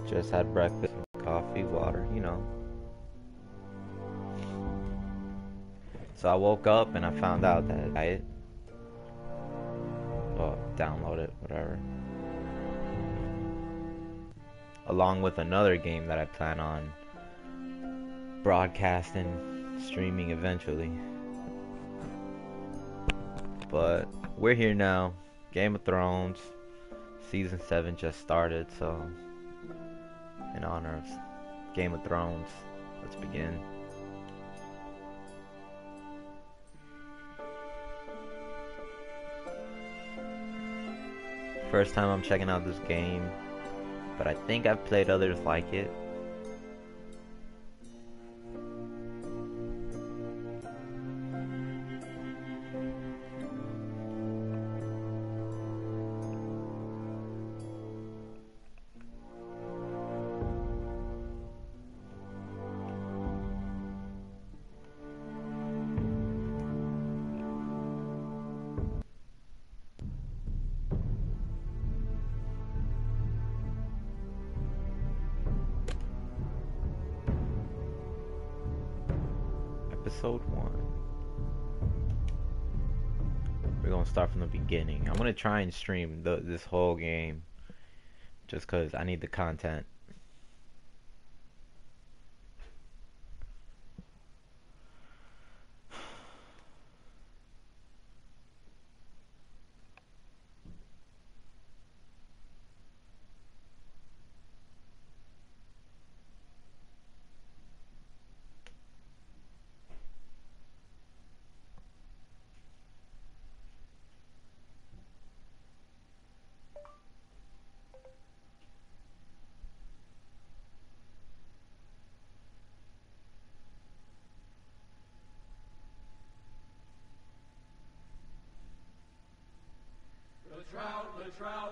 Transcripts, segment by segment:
Just had breakfast, coffee, water, So I woke up and I found out that download it, whatever. Along with another game that I plan on broadcasting, streaming eventually. But we're here now. Game of Thrones Season 7 just started, so in honor of Game of Thrones, let's begin. First time I'm checking out this game, but I think I've played others like it. Episode 1. We're gonna start from the beginning. I'm gonna try and stream this whole game just because I need the content.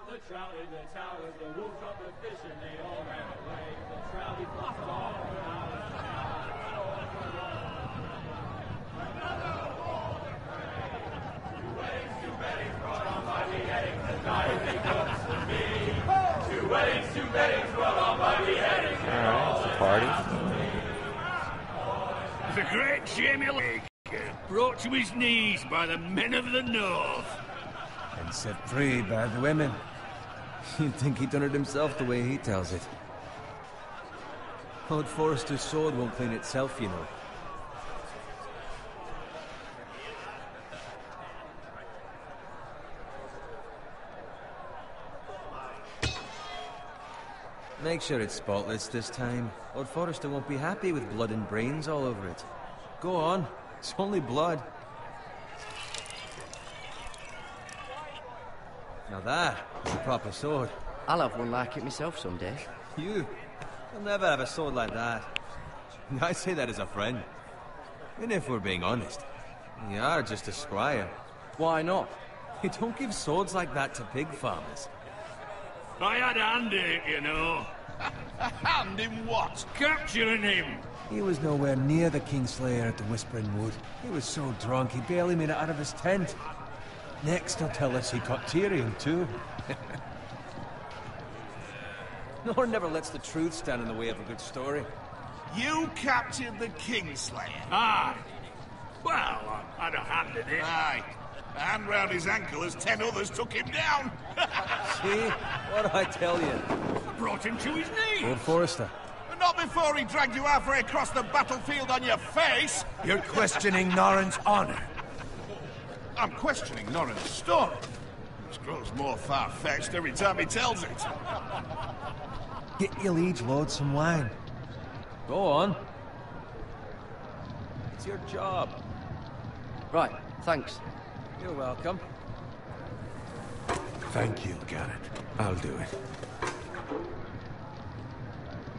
The trout in the towers, the wolves dropped the fish and they all ran away. The trout, he flopped off without a another war to pray. 2 weddings, 2 beddings brought on by beheadings, and dying they comes to me. 2 weddings, 2 beddings brought on by beheadings, and all it's a party. The great Jamie Lake, brought to his knees by the men of the North. And set free by the women. You'd think he'd done it himself the way he tells it. Lord Forrester's sword won't clean itself, you know. Make sure it's spotless this time. Lord Forrester won't be happy with blood and brains all over it. Go on, it's only blood. Now that is a proper sword. I'll have one like it myself someday. You'll never have a sword like that. I say that as a friend. And if we're being honest, you are just a squire. Why not? You don't give swords like that to pig farmers. I had a hand in it, you know. A hand in what? Capturing him. He was nowhere near the Kingslayer at the Whispering Wood. He was so drunk he barely made it out of his tent. Next he'll tell us he caught Tyrion too. Nor never lets the truth stand in the way of a good story. You captured the Kingslayer? Aye. Well, I had a hand in it. Aye. A hand round his ankle as 10 others took him down. See? What'd I tell you? I brought him to his knees. Lord Forrester. But not before he dragged you halfway across the battlefield on your face. You're questioning Norrin's honor. I'm questioning Norrin's story. This grows more far-fetched every time he tells it. Get your liege lord some wine. Go on. It's your job. Right, thanks. You're welcome. Thank you, Garrett. I'll do it.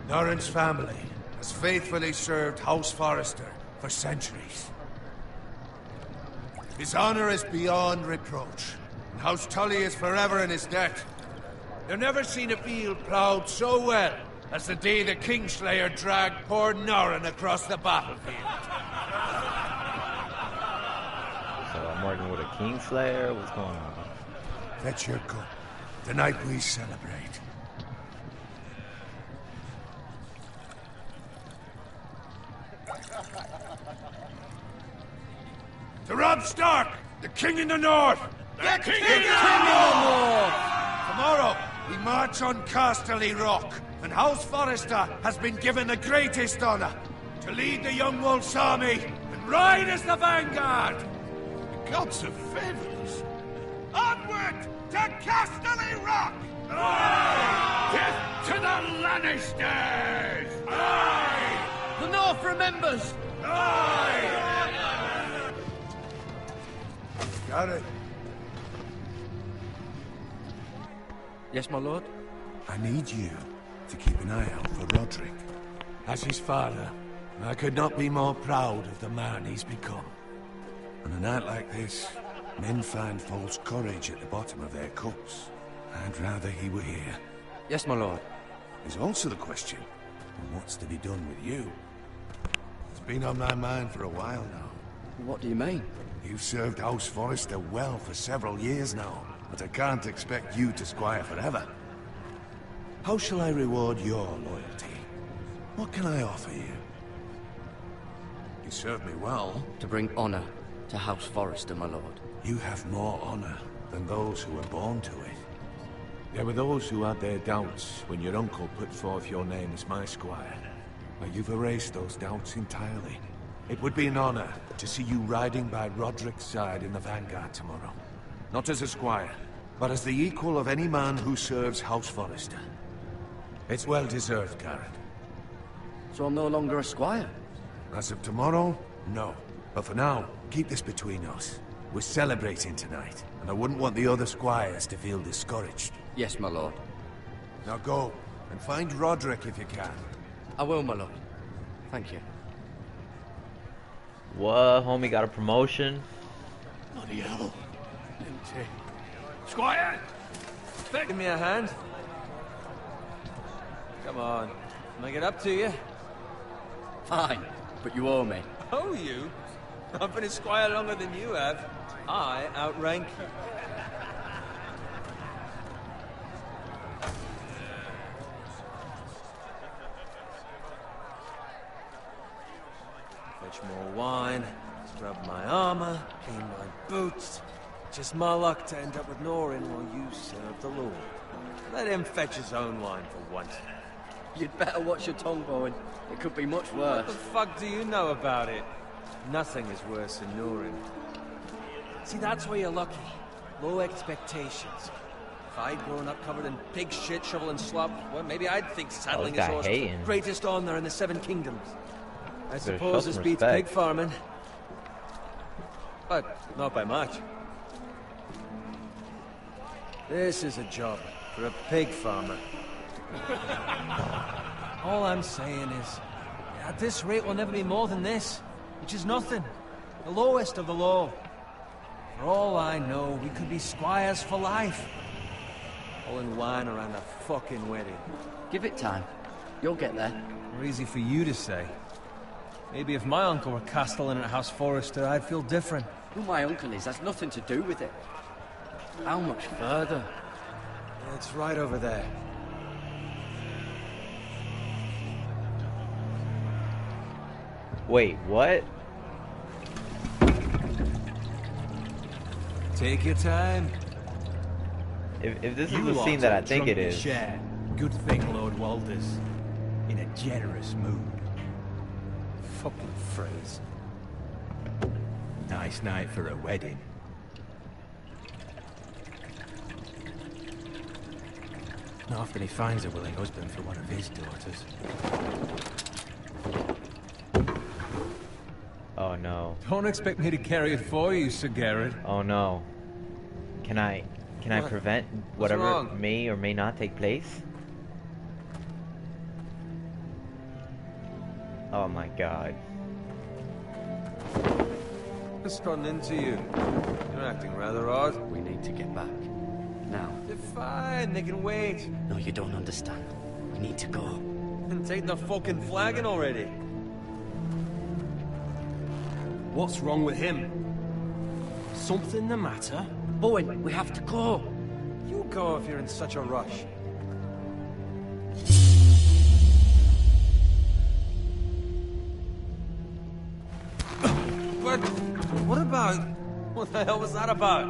Norrin's family has faithfully served House Forrester for centuries. His honor is beyond reproach, and House Tully is forever in his debt. They've never seen a field ploughed so well as the day the Kingslayer dragged poor Norrin across the battlefield. So I'm working with a Kingslayer? What's going on? Fetch your cup. Tonight we celebrate. To Rob Stark, the King in the North! The King in the North! Tomorrow, we march on Casterly Rock, and House Forrester has been given the greatest honor to lead the Young Wolf's army and ride as the vanguard! The gods have favored us. Onward to Casterly Rock! Death to the Lannisters! Aye! The North remembers! Aye! Got it. Yes, my lord? I need you to keep an eye out for Roderick. As his father, I could not be more proud of the man he's become. On a night like this, men find false courage at the bottom of their cups. I'd rather he were here. Yes, my lord. There's also the question of what's to be done with you. It's been on my mind for a while now. What do you mean? You've served House Forrester well for several years now, but I can't expect you to squire forever. How shall I reward your loyalty? What can I offer you? You served me well. To bring honor to House Forrester, my lord. You have more honor than those who were born to it. There were those who had their doubts when your uncle put forth your name as my squire. But you've erased those doubts entirely. It would be an honor to see you riding by Roderick's side in the vanguard tomorrow. Not as a squire, but as the equal of any man who serves House Forrester. It's well deserved, Garrett. So I'm no longer a squire? As of tomorrow, no. But for now, keep this between us. We're celebrating tonight, and I wouldn't want the other squires to feel discouraged. Yes, my lord. Now go, and find Roderick if you can. I will, my lord. Thank you. What, homie got a promotion? Bloody hell. Squire! Give me a hand. Come on. Make it up to you. Fine, but you owe me. Oh, you? I've been a squire longer than you have. I outrank you. Fetch more wine, scrub my armor, clean my boots. Just my luck to end up with Norin while you serve the Lord. Let him fetch his own wine for once. You'd better watch your tongue, Bowen. It could be much What worse. the fuck do you know about it? Nothing is worse than Norin. See, that's where you're lucky. Low expectations. If I'd grown up covered in pig shit, shovel and slop, well, maybe I'd think saddling this his guy horse was the hating. greatest honor in the Seven Kingdoms. I show suppose this some beats respect. pig farming. But not by much. This is a job for a pig farmer. All I'm saying is, at this rate we'll never be more than this, which is nothing. The lowest of the low. For all I know, we could be squires for life. Pulling wine around a fucking wedding. Give it time. You'll get there. More easy for you to say. Maybe if my uncle were castellan at House Forrester, I'd feel different. Who my uncle is has nothing to do with it. How much further? It's right over there. Wait, what? Take your time. If this is the scene that I think it is. Share. Good thing Lord Walter's in a generous mood. Fucking phrase. Nice night for a wedding. Not often he finds a willing husband for one of his daughters. Oh no. Don't expect me to carry it for you, Sir Garrett. Oh no. Can I What? prevent What's whatever wrong? may or may not take place? Oh my god. Just run into you. You're acting rather odd. We need to get back. Now. They're fine, they can wait. No, you don't understand. We need to go. And take the fucking flagon already. What's wrong with him? Something the matter? Bowen, we have to go. You go if you're in such a rush. What the hell was that about?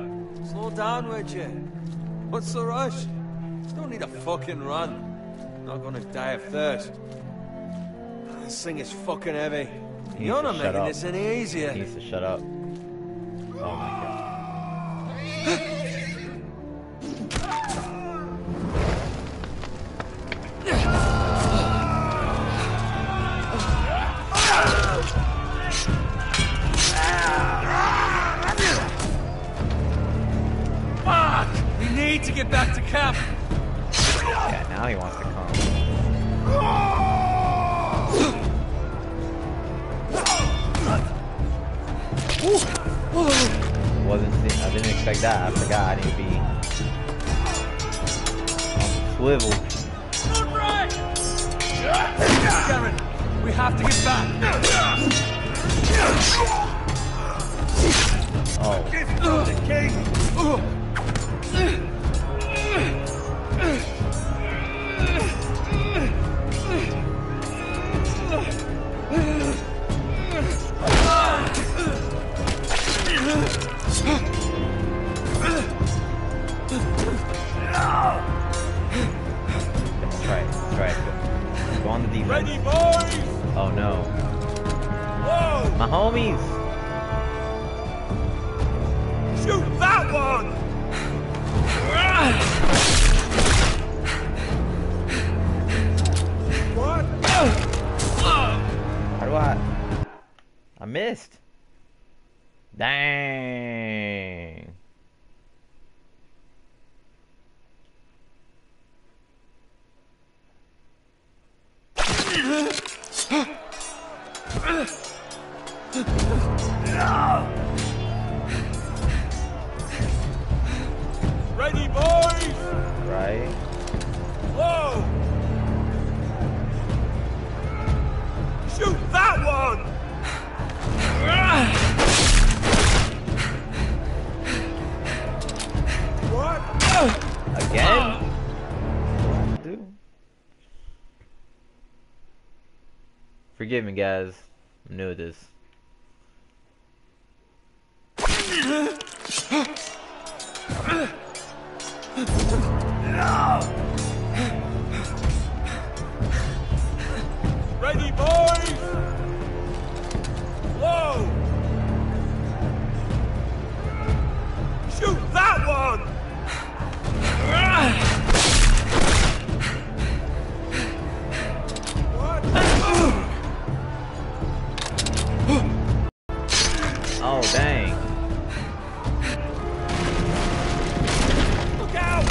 Slow down, would you? What's the rush? Don't need a fucking run. Not gonna die of thirst. This thing is fucking heavy. You're not making this any easier. He needs to shut up. Oh my god. Fuck! We need to get back to camp. Yeah, now he wants to come. I didn't expect that. I forgot I need to be on the swivel. Garen, we have to get back. Oh. Try it. Go on the defense. Ready, boys! Oh no. Whoa! My homies! Shoot that one! What? How do I missed. Dang. Ready, boys! Right. Whoa! Shoot that one! What? Again? Dude. Forgive me, guys. I'm new at this. Ready, boys! Whoa! Shoot that one! What? Oh, dang. Look out!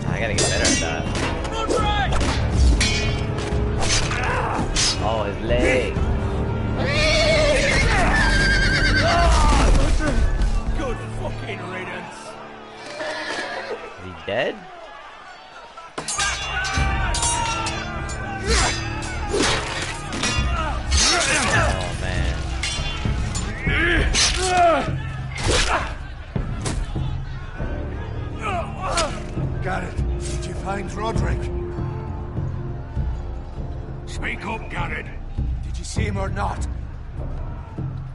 I gotta get better at that. Oh, his leg. Good fucking riddance. Is he dead? Oh, man. Got it. Did you find Roderick? Speak up, Garrett. Did you see him or not?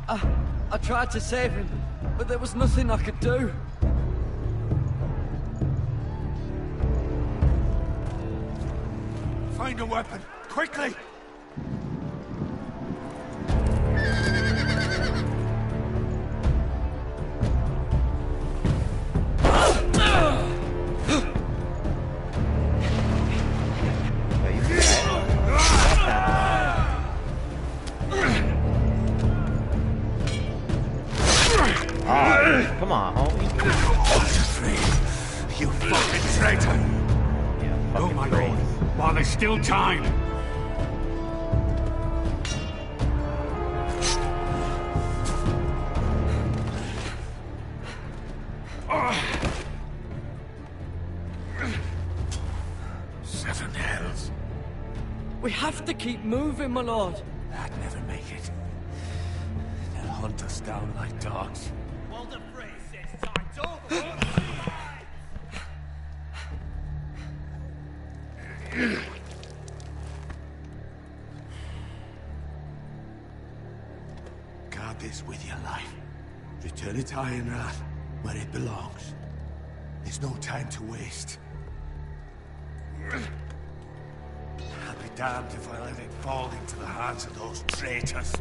I tried to save him, but there was nothing I could do. Find a weapon, quickly! Oh, come on, homie. You fucking traitor! Yeah, Oh, fucking my praise. lord. While there's still time. Seven hells. We have to keep moving, my lord. I'd never make it. They'll hunt us down like dogs. Well, the phrase says time's over. Guard this with your life. Return it to Ironrath, where it belongs. There's no time to waste. I'll be damned if I let it fall into the hands of those traitors.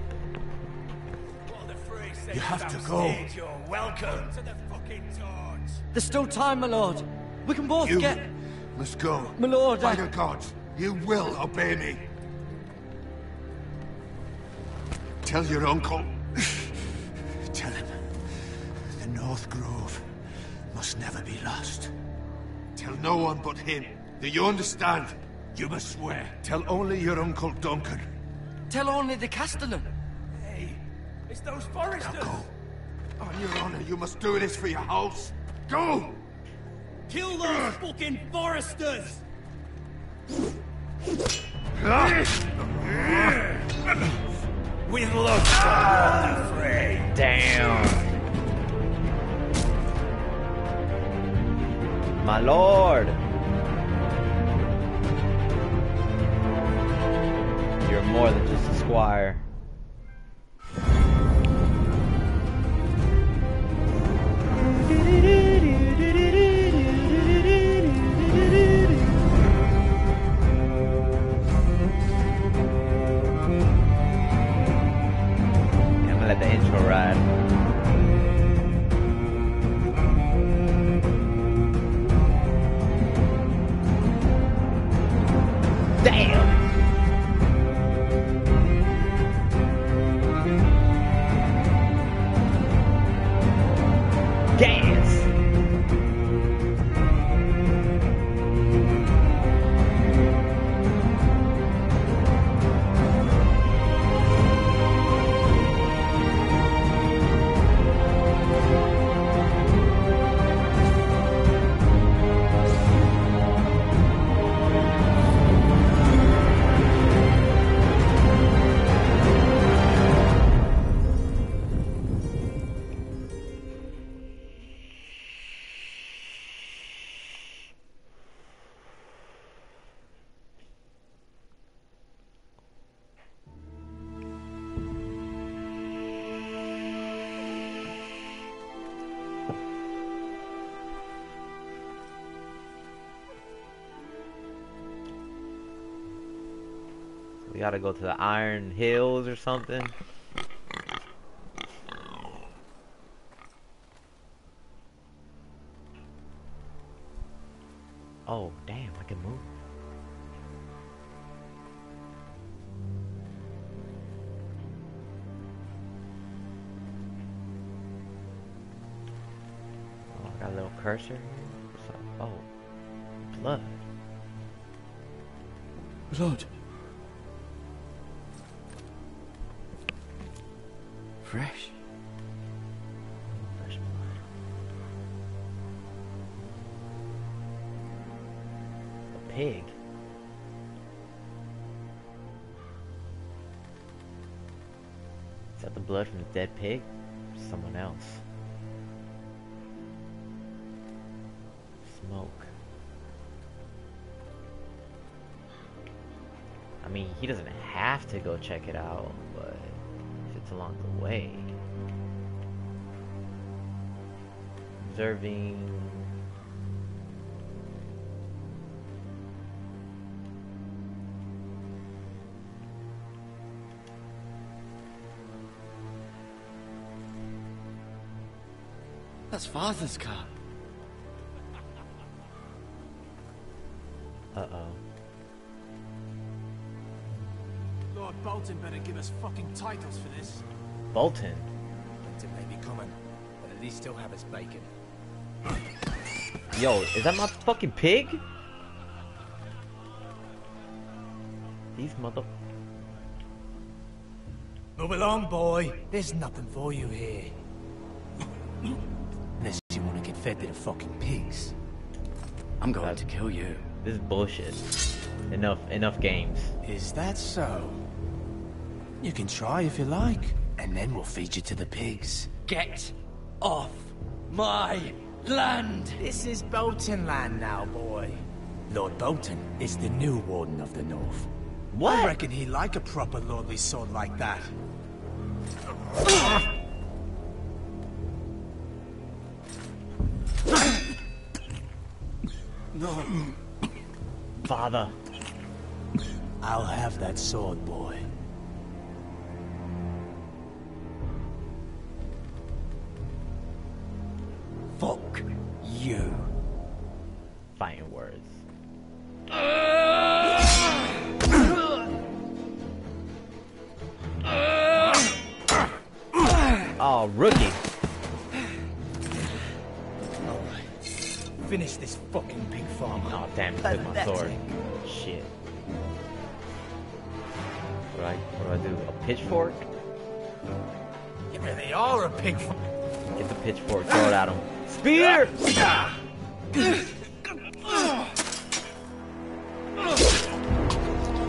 Well, the phrase says You have to upstage, go. You're welcome to the fucking torch. There's still time, my lord. We can both You get... must go. My lord, By I... the gods, you will obey me. Tell your uncle. Tell him the North Grove must never be lost. Tell no one but him. Do you understand? You must swear. Tell only your Uncle Duncan. Tell only the Castellan. Hey, it's those Now foresters. go. On your honor, you must do this for your house. Go! Kill those fucking foresters. With love, the fray. Damn. My lord. You're more than just a squire. I'm gonna let the intro ride. Damn! Gas! We gotta go to the Iron Hills or something. Oh, damn, I can move. Oh, I got a little cursor here. What's up? Oh, blood. Lord. Fresh. Fresh blood. A pig. Is that the blood from the dead pig? Or someone else? Smoke. I mean, he doesn't have to go check it out, but if it's along the way. Observing. That's Father's car. Uh-oh. Lord Bolton better give us fucking titles for this. Bolton. Winter may be coming, but Did he still have his bacon? Yo, is that my fucking pig? These mother... Move along, boy. There's nothing for you here. Unless you want to get fed to the fucking pigs. I'm going to kill you. This is bullshit. Enough games. Is that so? You can try if you like, and then we'll feed you to the pigs. Get off my land! This is Bolton land now, boy. Lord Bolton is the new Warden of the North. What? I reckon he like a proper lordly sword like that. No. Father. I'll have that sword, boy. Fuck you. Fighting words. Oh, rookie. Finish this fucking pig farm. Oh, damn, he took my sword. Shit. What do I do? A pitchfork? You really are a pig farm. Get the pitchfork, throw it at him. Spear!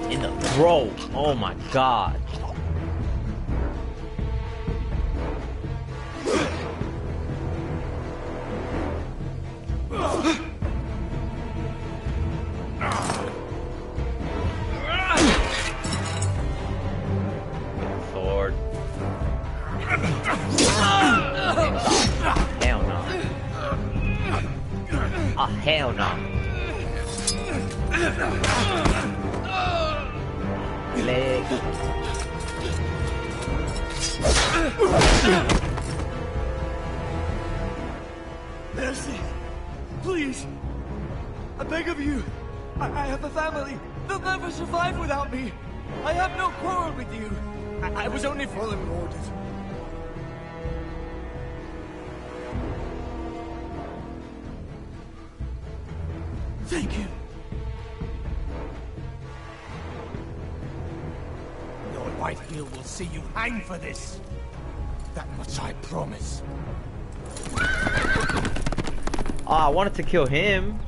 In the throat. Oh my god. Sword. Hell no. Oh, hell no. Leg. Mercy! Please! I beg of you! I have a family! They'll never survive without me! I have no quarrel with you! I was only following orders. Thank you. Lord Whitehill will see you hang for this. That much I promise. Oh, I wanted to kill him.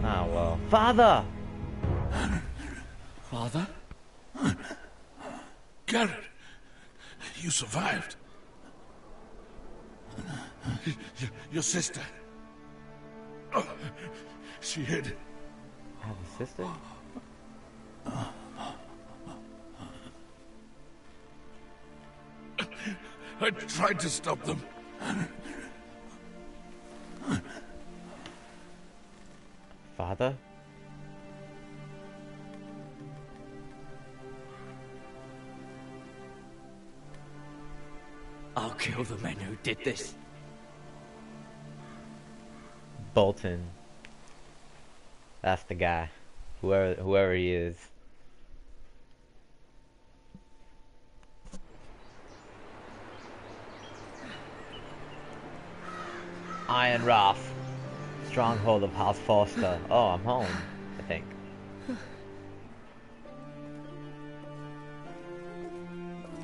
Ah, well. Father! Father? Garrett, you survived. Your sister. Oh, she hid. I have a sister? I tried to stop them. Father? I'll kill the men who did this. Bolton. That's the guy. Whoever he is. Iron Wrath. Stronghold of House Foster. Oh, I'm home, I think.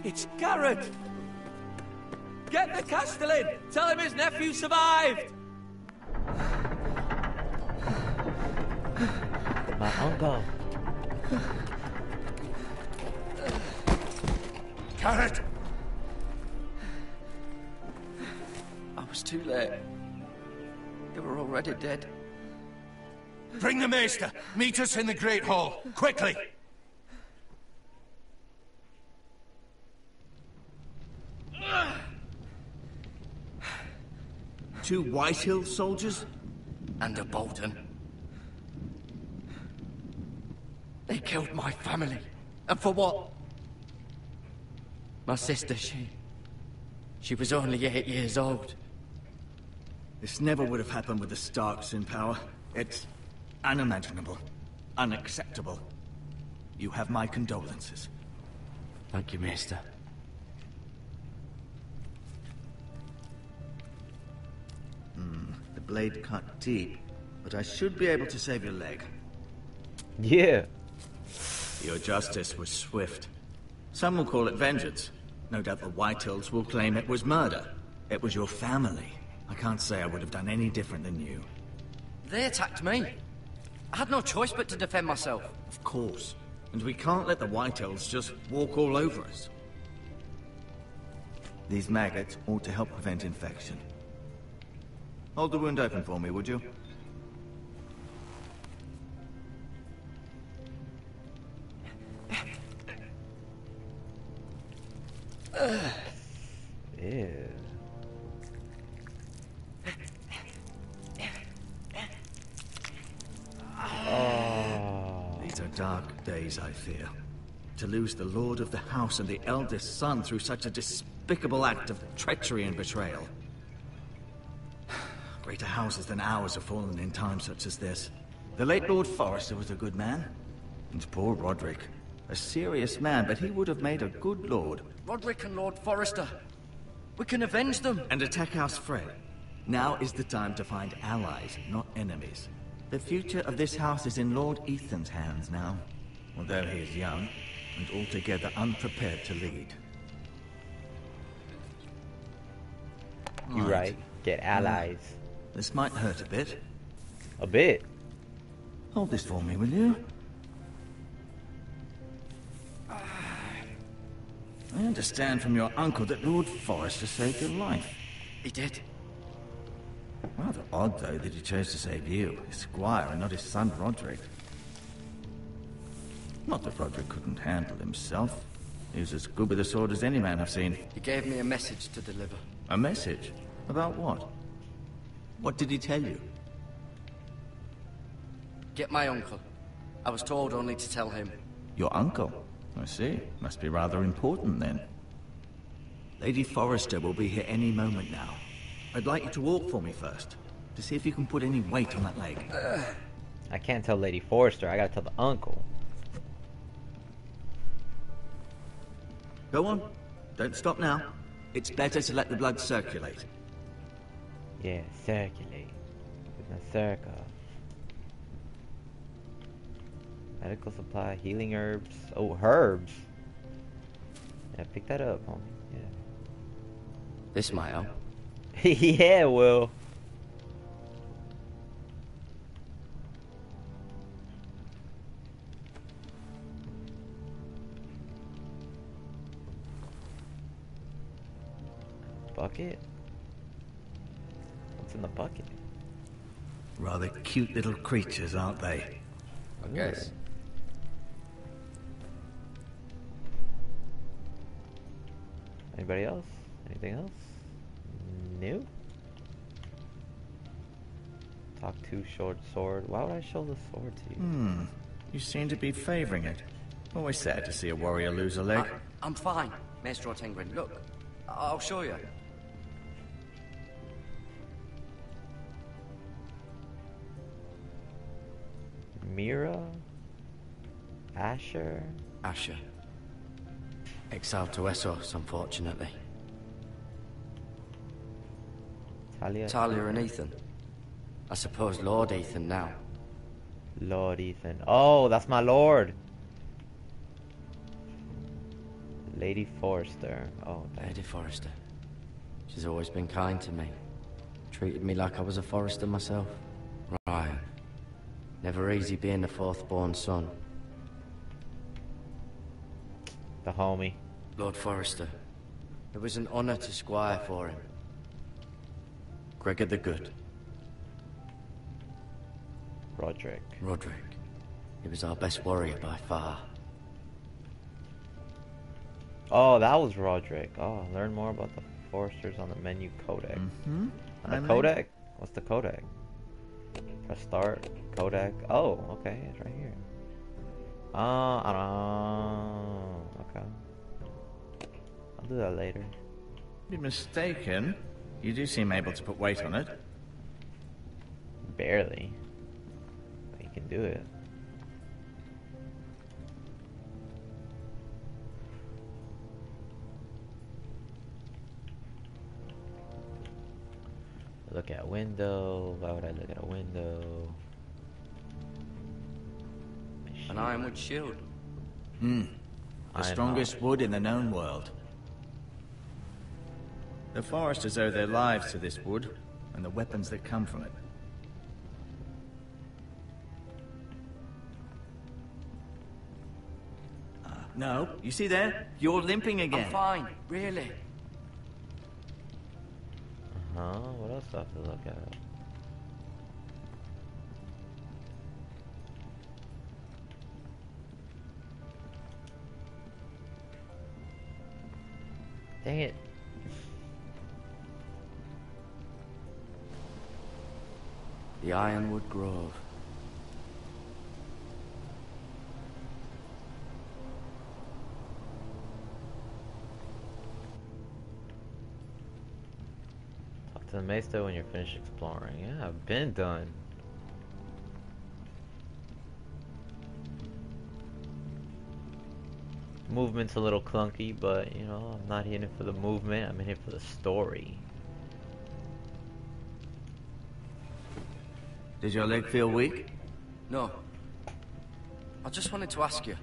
It's Garrett! Get the Castellan! Tell him his nephew survived! My uncle. Garrett! I was too late. They were already dead. Bring the maester. Meet us in the Great Hall. Quickly! Two Whitehill soldiers? And a Bolton. They killed my family. And for what? My sister, she was only 8 years old. This never would have happened with the Starks in power. It's unimaginable. Unacceptable. You have my condolences. Thank you, Maester. The blade cut deep, but I should be able to save your leg. Yeah. Your justice was swift. Some will call it vengeance. No doubt the Whitehills will claim it was murder. It was your family. I can't say I would have done any different than you. They attacked me. I had no choice but to defend myself. Of course. And we can't let the Whitehills just walk all over us. These maggots ought to help prevent infection. Hold the wound open for me, would you? Ew. Oh. These are dark days, I fear. To lose the lord of the house and the eldest son through such a despicable act of treachery and betrayal. Greater houses than ours have fallen in times such as this. The late Lord Forrester was a good man. And poor Roderick. A serious man, but he would have made a good lord. Roderick and Lord Forrester. We can avenge them. And attack House Frey. Now is the time to find allies, not enemies. The future of this house is in Lord Ethan's hands now. Although he is young, and altogether unprepared to lead. You right. Get allies. This might hurt a bit. A bit. Hold this for me, will you? I understand from your uncle that Lord Forrester saved your life. He did. Rather odd, though, that he chose to save you, his squire, and not his son Roderick. Not that Roderick couldn't handle himself. He was as good with a sword as any man I've seen. He gave me a message to deliver. A message? About what? What did he tell you? Get my uncle. I was told only to tell him. Your uncle? I see. Must be rather important, then. Lady Forrester will be here any moment now. I'd like you to walk for me first, to see if you can put any weight on that leg. I can't tell Lady Forrester. I gotta tell the uncle. Go on. Don't stop now. It's better to let the blood circulate. Yeah, circulate. With a circle. Medical supply, healing herbs. Oh, herbs. Yeah, pick that up, homie. This might help. Yeah. Yeah, Will. Bucket? What's in the bucket? Rather cute little creatures, aren't they? I guess. Anybody else? Anything else? New? Talk to short sword. Why would I show the sword to you? You seem to be favoring it. Always sad to see a warrior lose a leg. I'm fine, Maester Ortengrin. Look, I'll show you. Mira? Asher? Asher. Exiled to Essos, unfortunately. Talia? Talia and Ethan. I suppose Lord Ethan now. Lord Ethan. Oh, that's my lord. Lady Forrester. Oh, Lady Forrester. She's always been kind to me. Treated me like I was a Forrester myself. Ryan. Never easy being the fourth-born son. the homie. Lord Forrester. It was an honor to squire for him. Gregor the Good. Roderick. Roderick. He was our best warrior by far. Oh, that was Roderick. Oh, learn more about the Foresters on the menu codec. Mm-hmm. On the codec? What's the codec? Press start. Codec. Oh, okay. It's right here. Okay. I'll do that later. Be mistaken. You do seem able to put weight on it. Barely. But you can do it. look at window? Why would I look at a window? An ironwood shield. The Iron strongest heart. wood in the known world. The foresters owe their lives to this wood, and the weapons that come from it. No, you see there? You're limping again. I'm fine, really. What else do I have to look at? Dang it. The Ironwood Grove. Talk to the maester when you're finished exploring. Yeah, I've been done. Movement's a little clunky, but you know, I'm not in it for the movement, I'm in it for the story. Did your leg feel weak? No. I just wanted to ask you.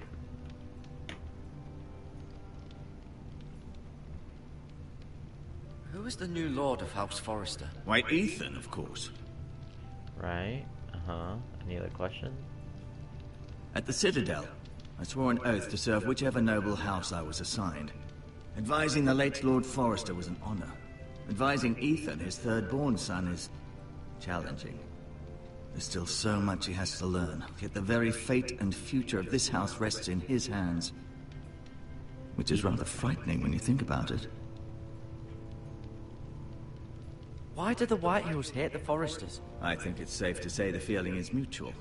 Who is the new Lord of House Forrester? Why, Ethan, of course. Right? Any other questions? At the Citadel, I swore an oath to serve whichever noble house I was assigned. Advising the late Lord Forrester was an honor. Advising Ethan, his third-born son, is challenging. There's still so much he has to learn, yet the very fate and future of this house rests in his hands. Which is rather frightening when you think about it. Why do the Whitehills hate the Forresters? I think it's safe to say the feeling is mutual.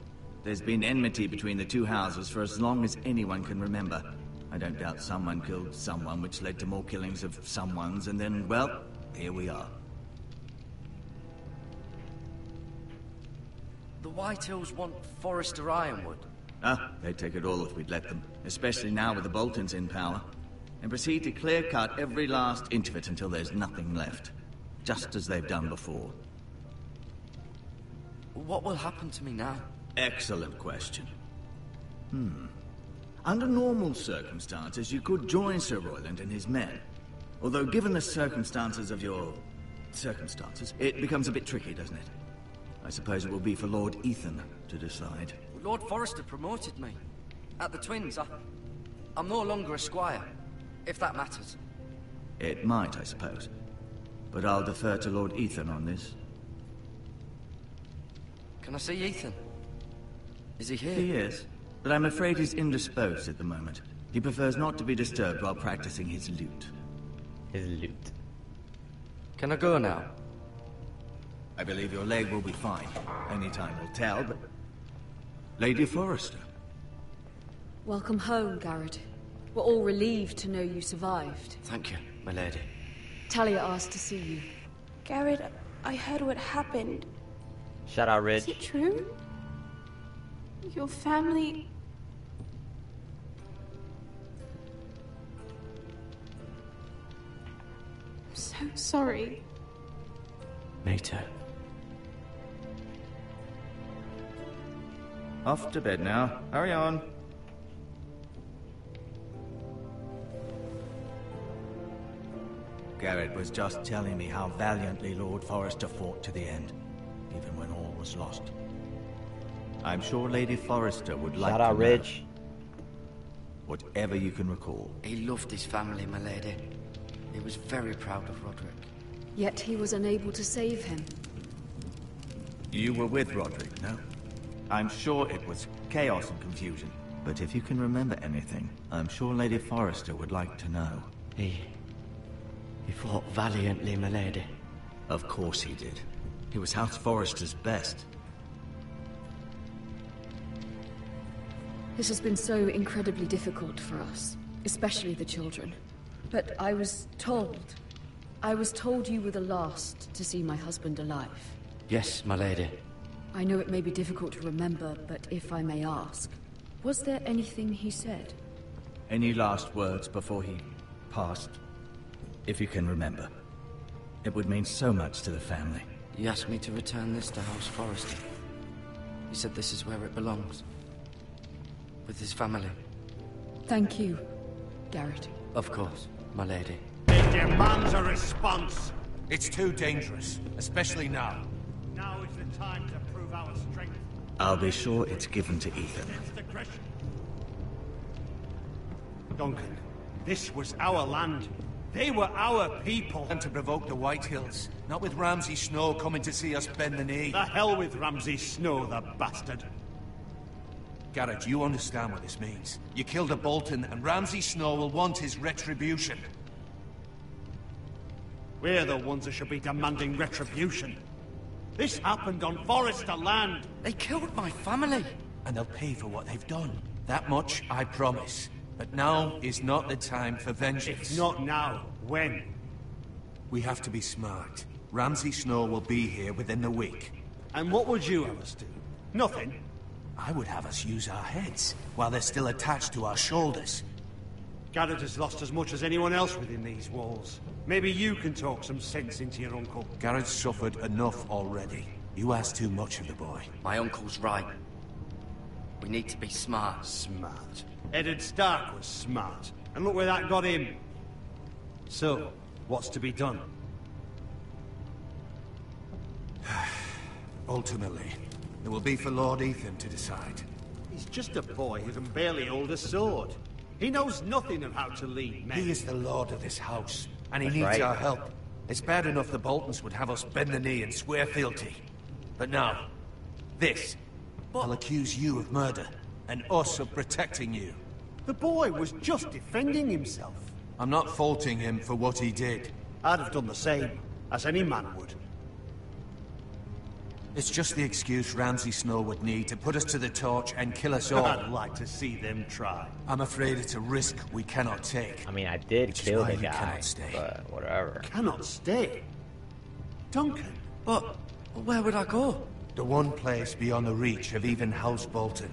There's been enmity between the two houses for as long as anyone can remember. I don't doubt someone killed someone, which led to more killings of someones, and then, well, here we are. The Whitehills want Forrester Ironwood. They'd take it all if we'd let them, especially now with the Boltons in power, and proceed to clear-cut every last inch of it until there's nothing left, just as they've done before. What will happen to me now? Excellent question. Under normal circumstances, you could join Sir Royland and his men. Although given the circumstances of your... circumstances, it becomes a bit tricky, doesn't it? I suppose it will be for Lord Ethan to decide. Lord Forrester promoted me. At the Twins, I'm no longer a squire, if that matters. It might, I suppose. But I'll defer to Lord Ethan on this. Can I see Ethan? Is he here? He is, but I'm afraid he's indisposed at the moment. He prefers not to be disturbed while practicing his lute. His loot. Can I go now? I believe your leg will be fine. Only time will tell, but... Lady Forrester. Welcome home, Garrett. We're all relieved to know you survived. Thank you, my lady. Talia asked to see you. Garrett, I heard what happened. Shout out, Is Rich. it true? Your family... I'm so sorry. Me too. Off to bed now. Hurry on. Garrett was just telling me how valiantly Lord Forrester fought to the end, even when all was lost. I'm sure Lady Forrester would like Shout to out, know Rich. whatever you can recall. He loved his family, my lady. He was very proud of Roderick. Yet he was unable to save him. You were with Roderick, no? I'm sure it was chaos and confusion. But if you can remember anything, I'm sure Lady Forrester would like to know. He fought valiantly, my lady. Of course he did. He was House Forrester's best. This has been so incredibly difficult for us, especially the children. But I was told you were the last to see my husband alive. Yes, my lady. I know it may be difficult to remember, but if I may ask, was there anything he said? Any last words before he passed? If you can remember. It would mean so much to the family. He asked me to return this to House Forrester. He said this is where it belongs. With his family. Thank you, Garrett. Of course, my lady. It demands a response. It's too dangerous, especially now. Now is the time to prove our strength. I'll be sure it's given to Ethan. Duncan, this was our land. They were our people. And to provoke the Whitehills, not with Ramsay Snow coming to see us bend the knee. The hell with Ramsay Snow, the bastard. Garrett, you understand what this means. You killed a Bolton, and Ramsay Snow will want his retribution. We're the ones that should be demanding retribution. This happened on Forrester land. They killed my family. And they'll pay for what they've done. That much, I promise. But now is not the time for vengeance. If not now, when? We have to be smart. Ramsay Snow will be here within the week. And what would you have us do? Nothing. I would have us use our heads, while they're still attached to our shoulders. Garrett has lost as much as anyone else within these walls. Maybe you can talk some sense into your uncle. Garrett's suffered enough already. You ask too much of the boy. My uncle's right. We need to be smart. Smart. Eddard Stark was smart. And look where that got him. So, what's to be done? Ultimately, it will be for Lord Ethan to decide. He's just a boy who can barely hold a sword. He knows nothing of how to lead men. He is the lord of this house, and he That's needs right. our help. It's bad enough the Boltons would have us bend the knee and swear fealty. But now, this. I'll accuse you of murder, and us of protecting you. The boy was just defending himself. I'm not faulting him for what he did. I'd have done the same, as any man would. It's just the excuse Ramsay Snow would need to put us to the torch and kill us all. I'd like to see them try. I'm afraid it's a risk we cannot take. I mean, I did Which is kill why the you guy, cannot stay. but whatever. Cannot stay. Duncan. But where would I go? The one place beyond the reach of even House Bolton.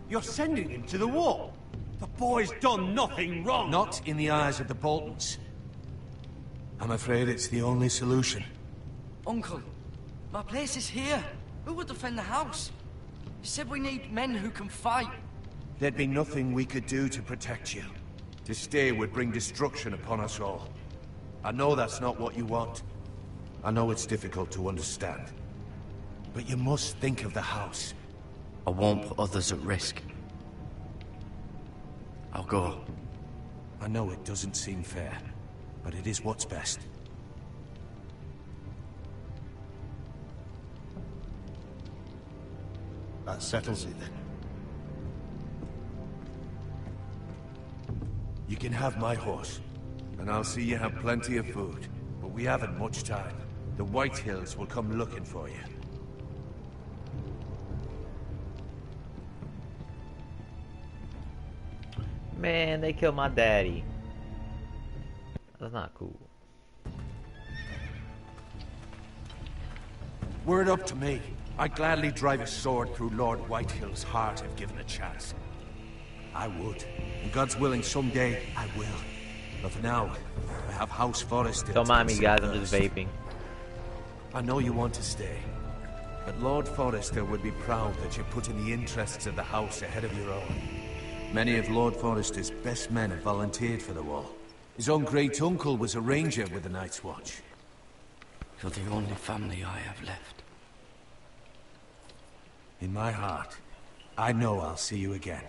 You're sending him to the wall. The boy's done nothing wrong. Not in the eyes of the Boltons. I'm afraid it's the only solution. Uncle, my place is here. Who would defend the house? You said we need men who can fight. There'd be nothing we could do to protect you. To stay would bring destruction upon us all. I know that's not what you want. I know it's difficult to understand. But you must think of the house. I won't put others at risk. I'll go. I know it doesn't seem fair, but it is what's best. That settles it then. You can have my horse, and I'll see you have plenty of food. But we haven't much time. The Whitehills will come looking for you. Man, they killed my daddy. That's not cool. Were it up to me, I'd gladly drive a sword through Lord Whitehill's heart if given a chance. I would. And God's willing, someday I will. But for now, I have House Forrester. Don't mind me, guys. I'm just vaping. I know you want to stay. But Lord Forrester would be proud that you're putting the interests of the house ahead of your own. Many of Lord Forrester's best men have volunteered for the war. His own great-uncle was a ranger with the Night's Watch. You're the only family I have left. In my heart, I know I'll see you again.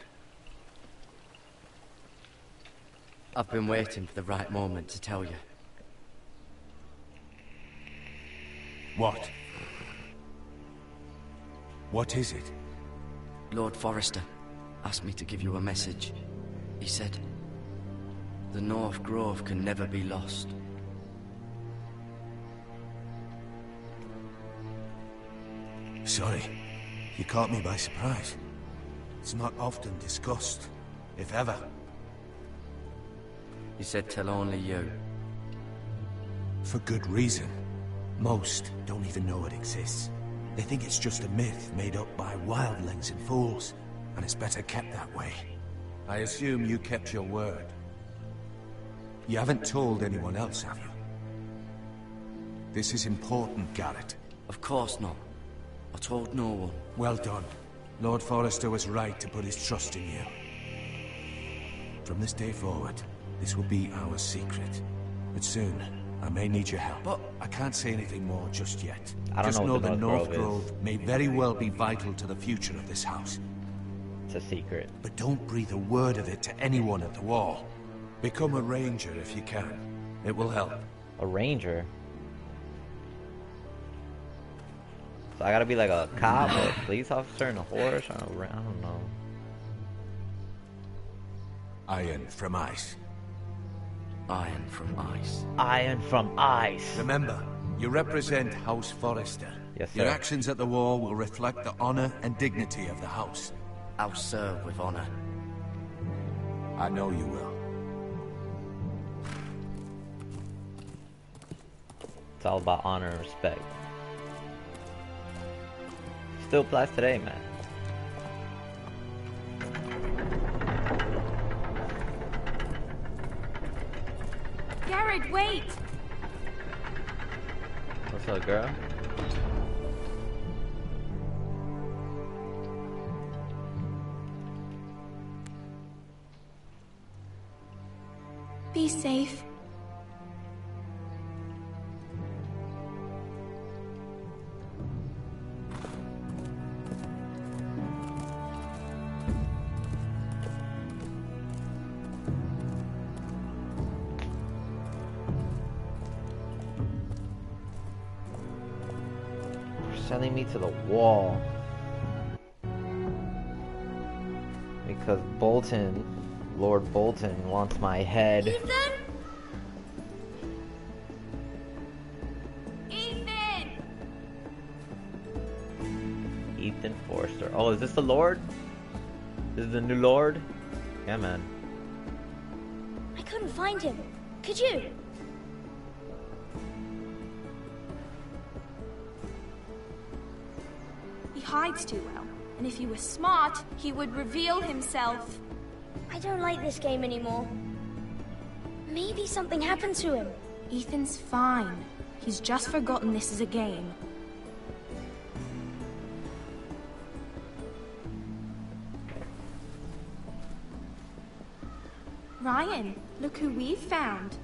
I've been waiting for the right moment to tell you. What? What is it? Lord Forrester asked me to give you a message. He said, the North Grove can never be lost. Sorry, you caught me by surprise. It's not often discussed, if ever. He said tell only you. For good reason. Most don't even know it exists. They think it's just a myth made up by wildlings and fools, and it's better kept that way. I assume you kept your word. You haven't told anyone else, have you? This is important, Garrett. Of course not. I told no one. Well done. Lord Forrester was right to put his trust in you. From this day forward, this will be our secret. But soon, I may need your help. But I can't say anything more just yet. I don't just know what the that North North Grove Grove may very well be vital to the future of this house. It's a secret. But don't breathe a word of it to anyone at the wall. Become a ranger if you can. It will help. A ranger? So I gotta be like a cop or a police officer and a horse? I don't know. Iron from ice. Iron from ice. Iron from ice. Remember, you represent House Forrester. Yes, sir. Your actions at the wall will reflect the honor and dignity of the house. I'll serve with honor. I know you will. It's all about honor and respect. Still applies today, man. Garrett, wait! What's up, girl? Be safe. Sending me to the wall because Bolton, Lord Bolton, wants my head. Ethan? Ethan! Ethan Forrester. Oh, is this the Lord? This is the new Lord? Yeah, man. I couldn't find him. Could you? He hides too well, and if he was smart, he would reveal himself. I don't like this game anymore. Maybe something happened to him. Ethan's fine. He's just forgotten this is a game. Ryan, look who we've found.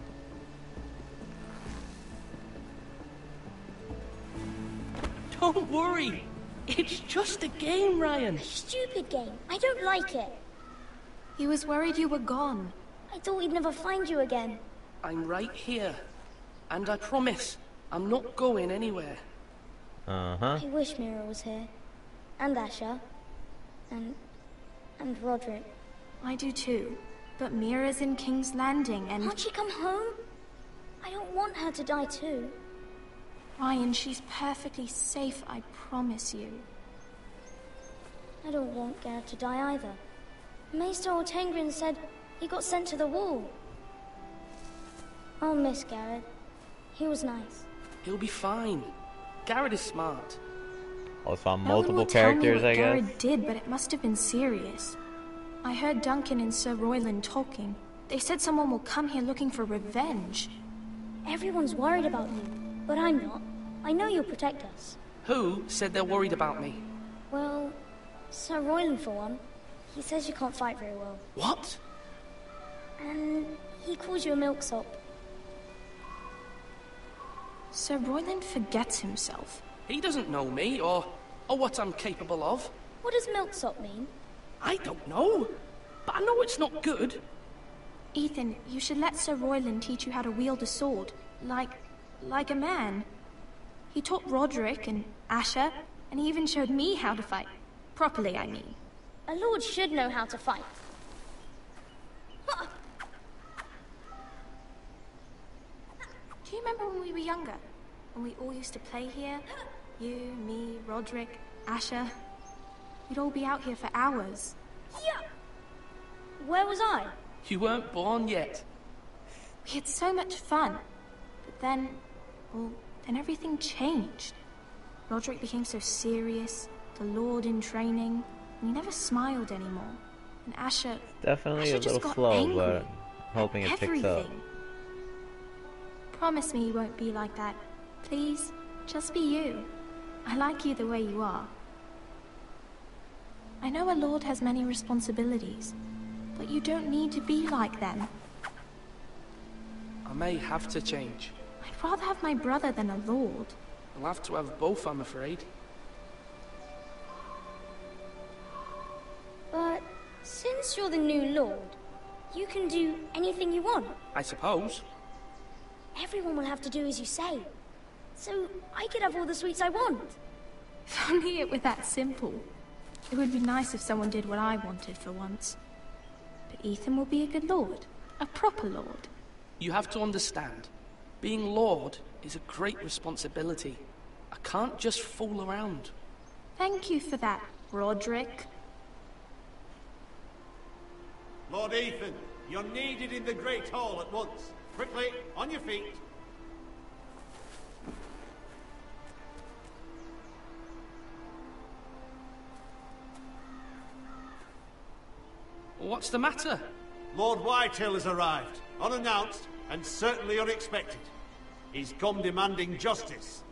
Don't worry. It's just a game, Ryan. Stupid game. I don't like it. He was worried you were gone. I thought we'd never find you again. I'm right here. And I promise, I'm not going anywhere. Uh-huh. I wish Mira was here. And Asher. And Roderick. I do too. But Mira's in King's Landing and... Can't she come home? I don't want her to die too. Ryan, she's perfectly safe, I promise you. I don't want Garrett to die either. Maester Ortengrin said he got sent to the wall. I'll miss Garrett. He was nice. He'll be fine. Garrett is smart. Also on No one will multiple tell me characters, what I guess. Garrett did, but it must have been serious. I heard Duncan and Sir Royland talking. They said someone will come here looking for revenge. Everyone's worried about you, but I'm not. I know you'll protect us. Who said they're worried about me? Well, Sir Royland for one. He says you can't fight very well. What? And he calls you a milksop. Sir Royland forgets himself. He doesn't know me, or what I'm capable of. What does milksop mean? I don't know, but I know it's not good. Ethan, you should let Sir Royland teach you how to wield a sword. Like a man. He taught Roderick and Asher, and he even showed me how to fight. Properly, I mean. A lord should know how to fight. Do you remember when we were younger? When we all used to play here? You, me, Roderick, Asher. We'd all be out here for hours. Yeah. Where was I? You weren't born yet. We had so much fun. But then, then everything changed. Roderick became so serious, the Lord in training, and he never smiled anymore. And Asher... Definitely Asher a just little got slow, angry but hoping it picks up. everything. Promise me you won't be like that Please, just be you. I like you the way you are. I know a lord has many responsibilities, but you don't need to be like them. I may have to change. I'd rather have my brother than a lord. I'll have to have both, I'm afraid. But since you're the new lord, you can do anything you want. I suppose. Everyone will have to do as you say. So I could have all the sweets I want. If only it were that simple. It would be nice if someone did what I wanted for once. But Ethan will be a good lord. A proper lord. You have to understand. Being lord is a great responsibility. I can't just fool around. Thank you for that, Roderick. Lord Ethan, you're needed in the Great Hall at once. Quickly, on your feet. What's the matter? Lord Whitehill has arrived, unannounced and certainly unexpected. He's come demanding justice.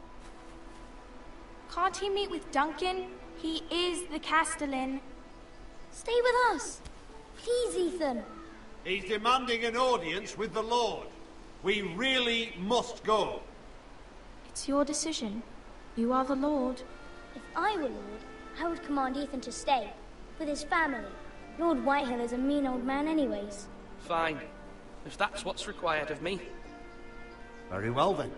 Can't he meet with Duncan? He is the Castellan. Stay with us. Please, Ethan. He's demanding an audience with the Lord. We really must go. It's your decision. You are the Lord. If I were lord, I would command Ethan to stay, with his family. Lord Whitehill is a mean old man anyways. Fine. If that's what's required of me. Very well then.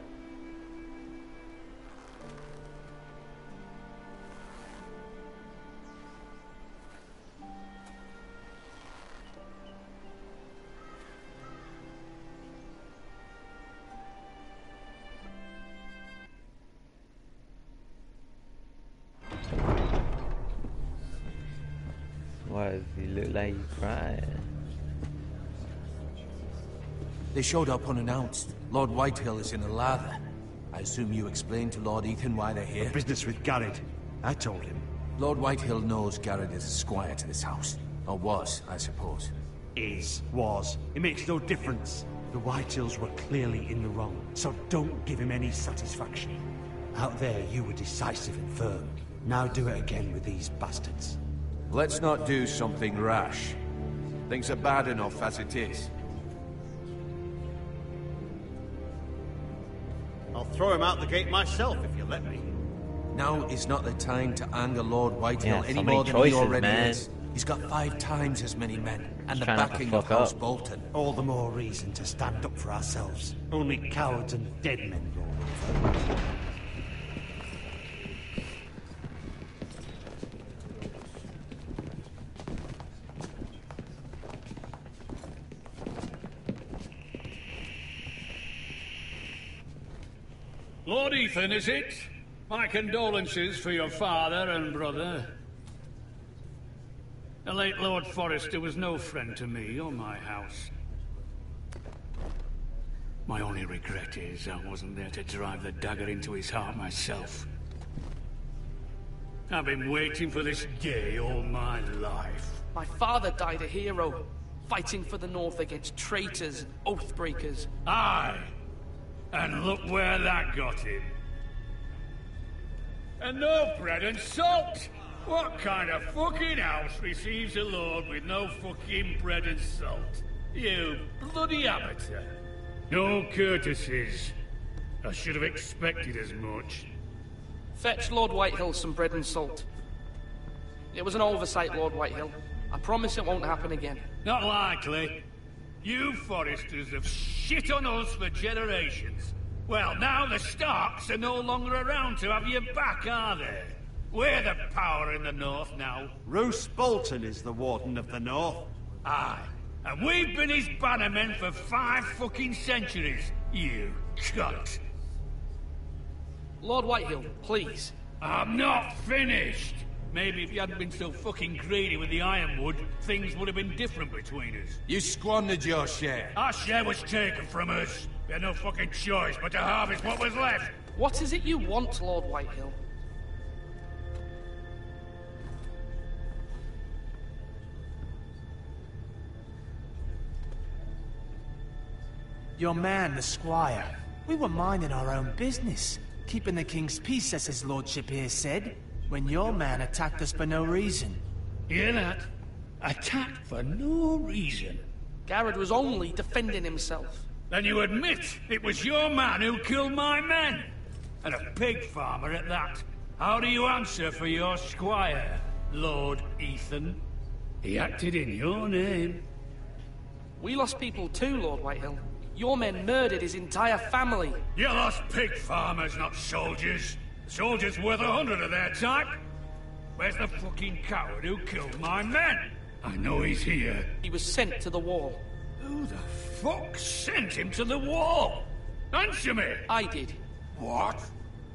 Why does he look like he's crying? They showed up unannounced. Lord Whitehill is in a lather. I assume you explained to Lord Ethan why they're here? Business with Garrett. I told him. Lord Whitehill knows Garrett is a squire to this house. Or was, I suppose. Was. It makes no difference. The Whitehills were clearly in the wrong, so don't give him any satisfaction. Out there, you were decisive and firm. Now do it again with these bastards. Let's not do something rash. Things are bad enough as it is. I'll throw him out the gate myself if you let me. Now is not the time to anger Lord Whitehill Yeah, any so more many than he choices, already man. is. He's got 5 times as many men, and the trying not to backing of fuck House up. Bolton. All the more reason to stand up for ourselves. Only cowards and dead men roll over. Lord Ethan, is it? My condolences for your father and brother. The late Lord Forrester was no friend to me or my house. My only regret is I wasn't there to drive the dagger into his heart myself. I've been waiting for this day all my life. My father died a hero, fighting for the North against traitors and oathbreakers. Aye. And look where that got him. And no bread and salt! What kind of fucking house receives a lord with no fucking bread and salt? You bloody amateur. No courtesies. I should have expected as much. Fetch Lord Whitehill some bread and salt. It was an oversight, Lord Whitehill. I promise it won't happen again. Not likely. You Forresters have shit on us for generations. Well, now the Starks are no longer around to have your back, are they? We're the power in the North now. Roose Bolton is the Warden of the North. Aye. And we've been his bannermen for 5 fucking centuries, you cunt. Lord Whitehill, please. I'm not finished! Maybe if you hadn't been so fucking greedy with the ironwood, things would have been different between us. You squandered your share. Our share was taken from us. We had no fucking choice but to harvest what was left. What is it you want, Lord Whitehill? Your man, the squire. We were minding our own business, keeping the king's peace, as his lordship here said, when your man attacked us for no reason. Hear that? Attacked for no reason. Garrett was only defending himself. Then you admit it was your man who killed my men? And a pig farmer at that. How do you answer for your squire, Lord Ethan? He acted in your name. We lost people too, Lord Whitehill. Your men murdered his entire family. You lost pig farmers, not soldiers. The soldiers worth 100 of their type. Where's the fucking coward who killed my men? I know he's here. He was sent to the wall. Who the fuck sent him to the wall? Answer me! I did. What?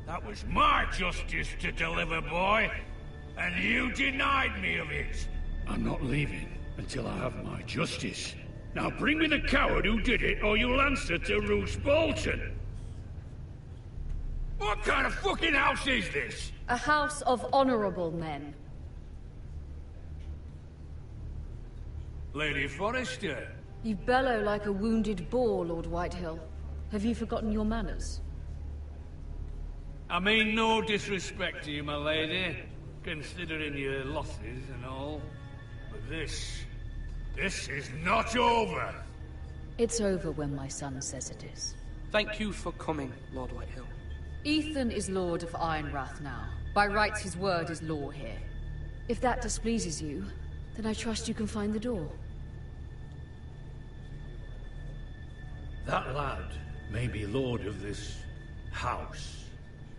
That was my justice to deliver, boy. And you denied me of it. I'm not leaving until I have my justice. Now bring me the coward who did it, or you'll answer to Roose Bolton. What kind of fucking house is this? A house of honorable men. Lady Forrester. You bellow like a wounded boar, Lord Whitehill. Have you forgotten your manners? I mean no disrespect to you, my lady, considering your losses and all. But this is not over. It's over when my son says it is. Thank you for coming, Lord Whitehill. Ethan is Lord of Ironrath now. By rights, his word is law here. If that displeases you, then I trust you can find the door. That lad may be lord of this house,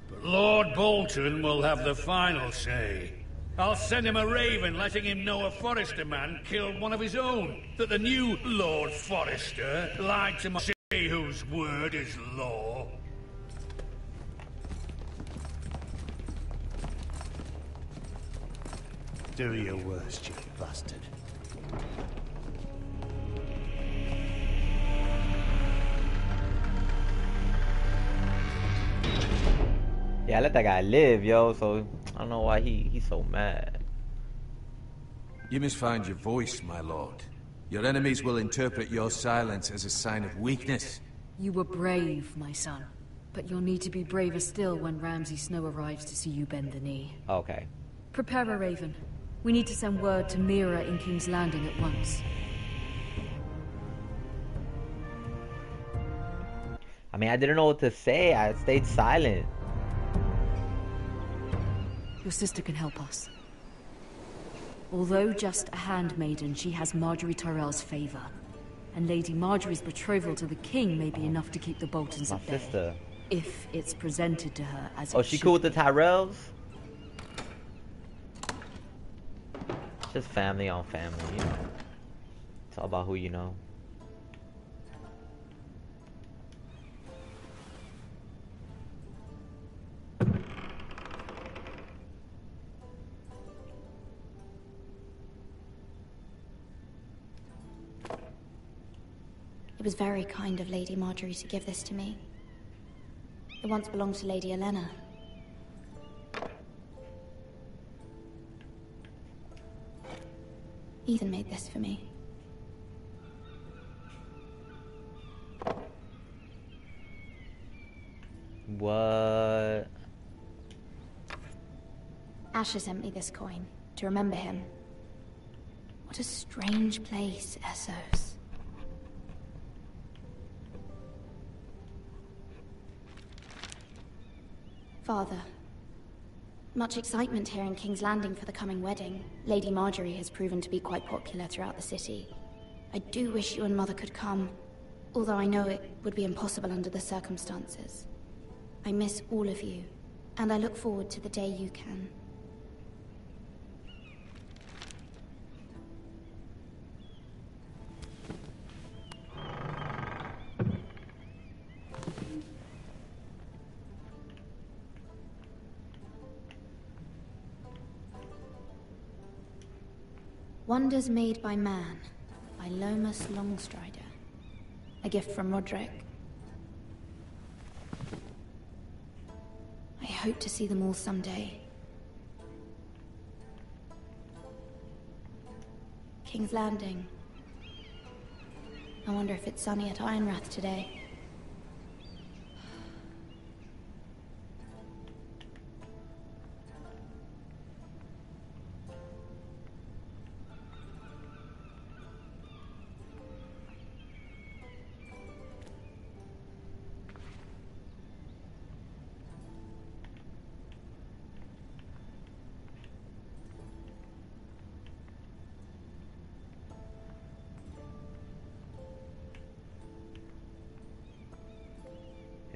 but Lord Bolton will have the final say. I'll send him a raven letting him know a Forrester man killed one of his own, that the new Lord Forrester lied to my see whose word is law. Do your worst, you bastard. Yeah, I let that guy live, yo, so I don't know why he's so mad. You must find your voice, my lord. Your enemies will interpret your silence as a sign of weakness. You were brave, my son. But you'll need to be braver still when Ramsay Snow arrives to see you bend the knee. Okay. Prepare a raven. We need to send word to Mira in King's Landing at once. I mean, I didn't know what to say. I stayed silent. Your sister can help us. Although just a handmaiden, she has Marjorie Tyrell's favor. And Lady Marjorie's betrothal to the king may be enough to keep the Boltons at bay. Sister. If it's presented to her as Oh, it she should cool with the be. Tyrells? Just family on family, you know. It's all about who you know. It was very kind of Lady Marjorie to give this to me. It once belonged to Lady Elena. Ethan made this for me. What? Asher sent me this coin to remember him. What a strange place, Essos. Father, much excitement here in King's Landing for the coming wedding. Lady Marjorie has proven to be quite popular throughout the city. I do wish you and Mother could come, although I know it would be impossible under the circumstances. I miss all of you, and I look forward to the day you can. Wonders Made by Man, by Lomas Longstrider. A gift from Roderick. I hope to see them all someday. King's Landing. I wonder if it's sunny at Ironrath today.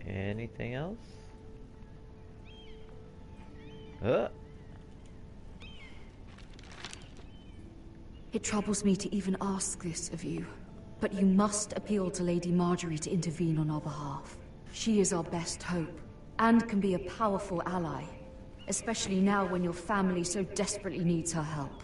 Anything else? It troubles me to even ask this of you, but you must appeal to Lady Marjorie to intervene on our behalf. She is our best hope, and can be a powerful ally, especially now when your family so desperately needs her help.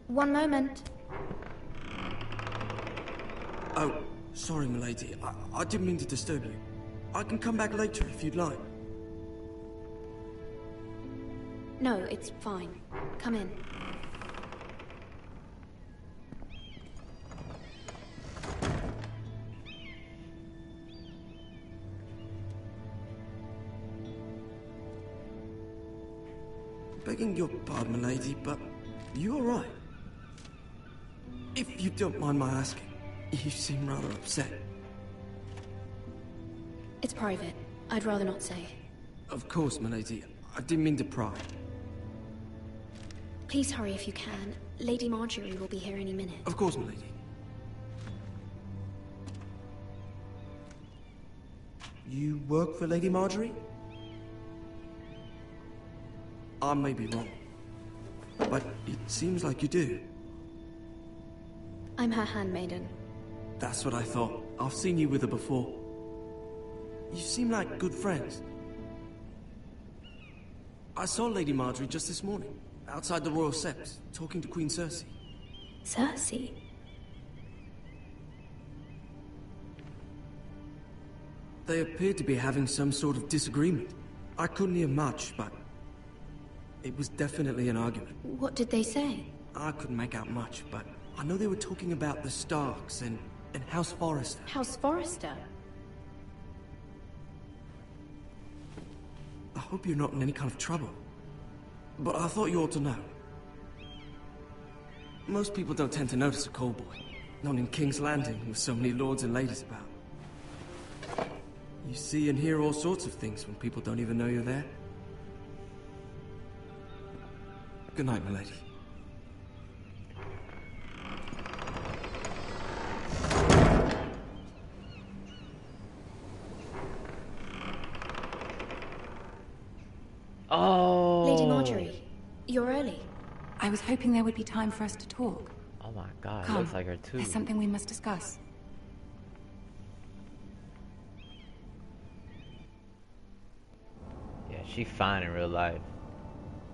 One moment. Oh, sorry, milady. I didn't mean to disturb you. I can come back later if you'd like. No, it's fine. Come in. Begging your pardon, milady, but you alright? If you don't mind my asking, you seem rather upset. It's private. I'd rather not say. Of course, milady. I didn't mean to pry. Please hurry if you can. Lady Marjorie will be here any minute. Of course, milady. You work for Lady Marjorie? I may be wrong, but it seems like you do. I'm her handmaiden. That's what I thought. I've seen you with her before. You seem like good friends. I saw Lady Marjorie just this morning, outside the Royal Sept, talking to Queen Cersei. Cersei? They appeared to be having some sort of disagreement. I couldn't hear much, but it was definitely an argument. What did they say? I couldn't make out much, but I know they were talking about the Starks and House Forrester. House Forrester? I hope you're not in any kind of trouble. But I thought you ought to know. Most people don't tend to notice a callboy. Not in King's Landing, with so many lords and ladies about. You see and hear all sorts of things when people don't even know you're there. Good night, milady. Oh. Lady Marjorie, you're early. I was hoping there would be time for us to talk. Oh my god, Come, looks like her too. There's something we must discuss. Yeah, she's fine in real life.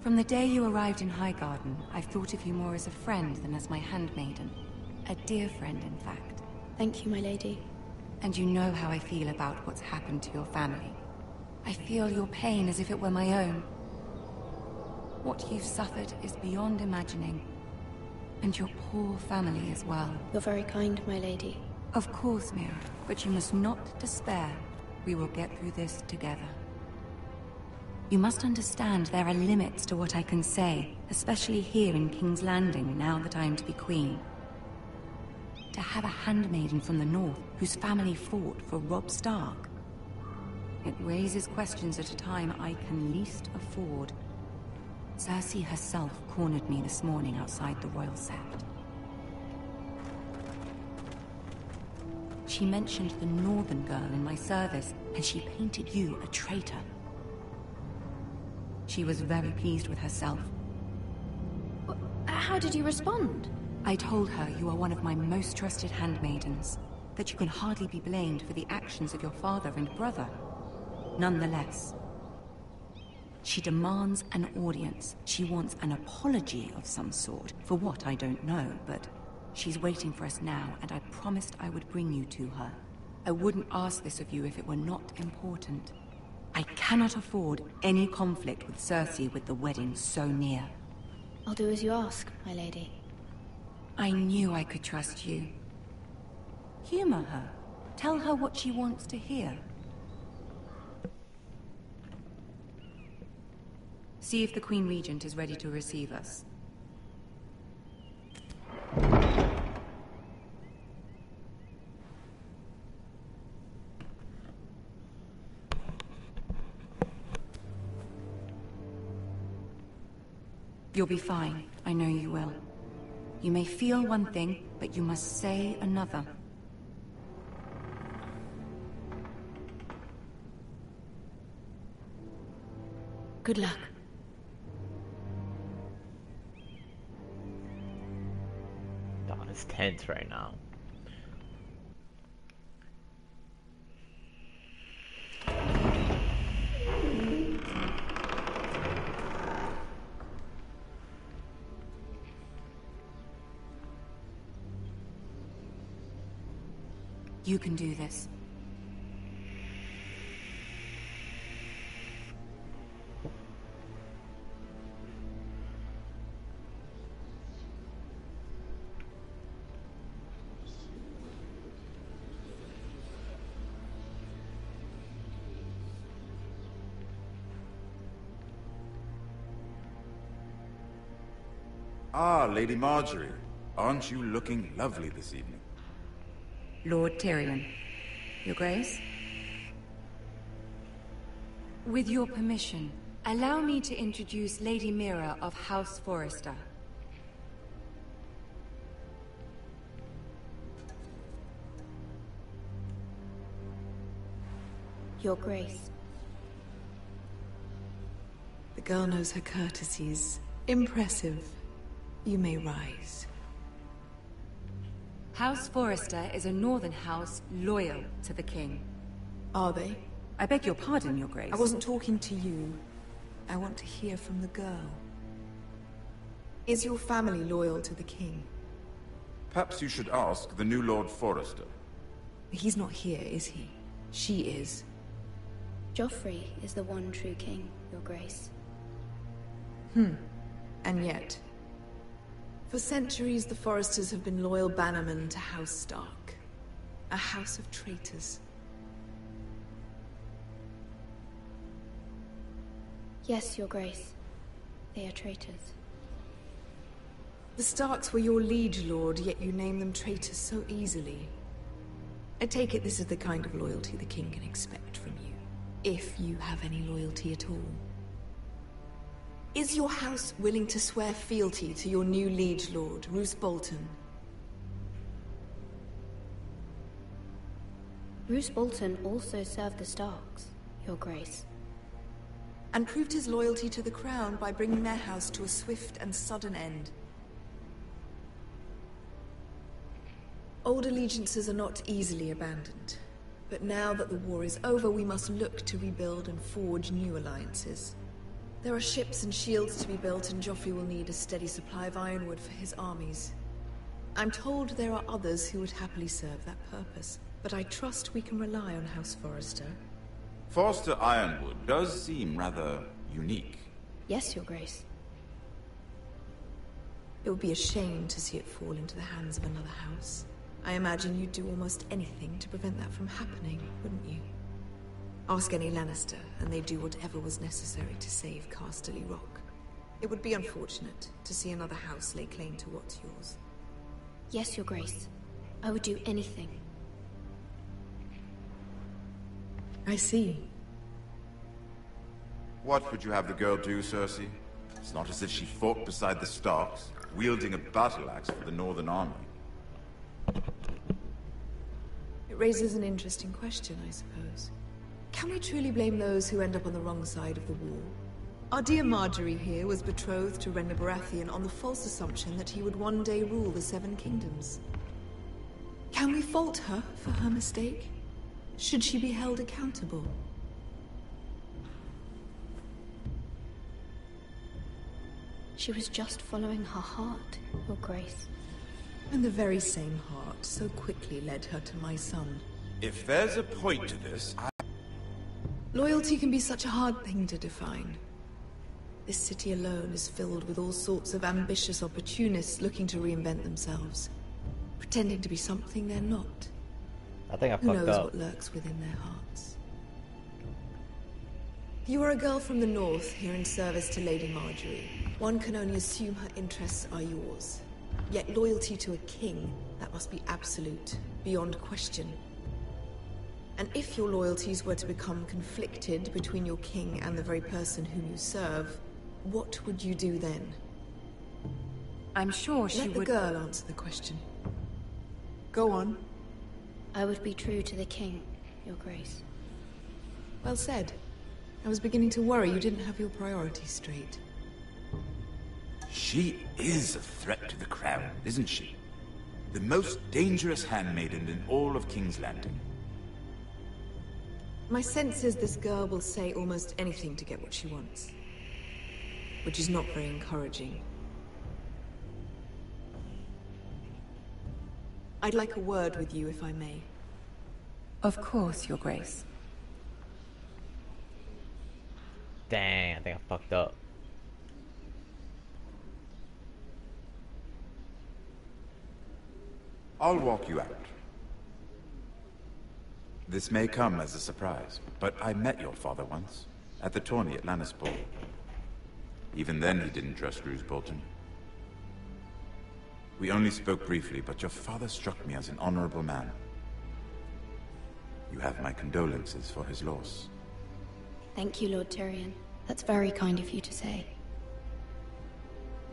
From the day you arrived in Highgarden, I've thought of you more as a friend than as my handmaiden. A dear friend, in fact. Thank you, my lady. And you know how I feel about what's happened to your family. I feel your pain as if it were my own. What you've suffered is beyond imagining. And your poor family as well. You're very kind, my lady. Of course, Mira, but you must not despair. We will get through this together. You must understand there are limits to what I can say, especially here in King's Landing, now that I am to be queen. To have a handmaiden from the north whose family fought for Robb Stark. It raises questions at a time I can least afford. Cersei herself cornered me this morning outside the Royal Sept. She mentioned the northern girl in my service, and she painted you a traitor. She was very pleased with herself. How did you respond? I told her you are one of my most trusted handmaidens, that you can hardly be blamed for the actions of your father and brother. Nonetheless, she demands an audience. She wants an apology of some sort, for what I don't know, but she's waiting for us now, and I promised I would bring you to her. I wouldn't ask this of you if it were not important. I cannot afford any conflict with Cersei with the wedding so near. I'll do as you ask, my lady. I knew I could trust you. Humor her. Tell her what she wants to hear. See if the Queen Regent is ready to receive us. You'll be fine. I know you will. You may feel one thing, but you must say another. Good luck. Dawn is tense right now. You can do this. Ah, Lady Marjorie. Aren't you looking lovely this evening? Lord Tyrion. Your Grace? With your permission, allow me to introduce Lady Mira of House Forrester. Your Grace. The girl knows her courtesies. Impressive. You may rise. House Forrester is a northern house loyal to the king. Are they? I beg your pardon, Your Grace. I wasn't talking to you. I want to hear from the girl. Is your family loyal to the king? Perhaps you should ask the new Lord Forrester. He's not here, is he? She is. Joffrey is the one true king, Your Grace. And yet... For centuries, the Forresters have been loyal bannermen to House Stark. A house of traitors. Yes, Your Grace. They are traitors. The Starks were your liege lord, yet you name them traitors so easily. I take it this is the kind of loyalty the king can expect from you. If you have any loyalty at all. Is your house willing to swear fealty to your new liege lord, Roose Bolton? Roose Bolton also served the Starks, Your Grace. And proved his loyalty to the crown by bringing their house to a swift and sudden end. Old allegiances are not easily abandoned. But now that the war is over, we must look to rebuild and forge new alliances. There are ships and shields to be built, and Joffrey will need a steady supply of ironwood for his armies. I'm told there are others who would happily serve that purpose, but I trust we can rely on House Forrester. Forrester Ironwood does seem rather unique. Yes, Your Grace. It would be a shame to see it fall into the hands of another house. I imagine you'd do almost anything to prevent that from happening, wouldn't you? Ask any Lannister, and they'd do whatever was necessary to save Casterly Rock. It would be unfortunate to see another house lay claim to what's yours. Yes, Your Grace. I would do anything. I see. What would you have the girl do, Cersei? It's not as if she fought beside the Starks, wielding a battle axe for the Northern Army. It raises an interesting question, I suppose. Can we truly blame those who end up on the wrong side of the war? Our dear Marjorie here was betrothed to Rhaegar Baratheon on the false assumption that he would one day rule the Seven Kingdoms. Can we fault her for her mistake? Should she be held accountable? She was just following her heart, Your Grace. And the very same heart so quickly led her to my son. If there's a point to this, Loyalty can be such a hard thing to define. This city alone is filled with all sorts of ambitious opportunists looking to reinvent themselves. Pretending to be something they're not. I think I Who fucked knows up. what lurks within their hearts. You are a girl from the north, here in service to Lady Marjorie. One can only assume her interests are yours. Yet loyalty to a king, that must be absolute, beyond question. And if your loyalties were to become conflicted between your king and the very person whom you serve, what would you do then? I'm sure she Let the would... girl answer the question. Go on. I would be true to the king, Your Grace. Well said. I was beginning to worry you didn't have your priorities straight. She is a threat to the crown, isn't she? The most dangerous handmaiden in all of King's Landing. My sense is this girl will say almost anything to get what she wants. Which is not very encouraging. I'd like a word with you, if I may. Of course, Your Grace. Dang, I think I fucked up. I'll walk you out. This may come as a surprise, but I met your father once, at the tourney at Lannisport. Even then he didn't trust Roose Bolton. We only spoke briefly, but your father struck me as an honorable man. You have my condolences for his loss. Thank you, Lord Tyrion. That's very kind of you to say.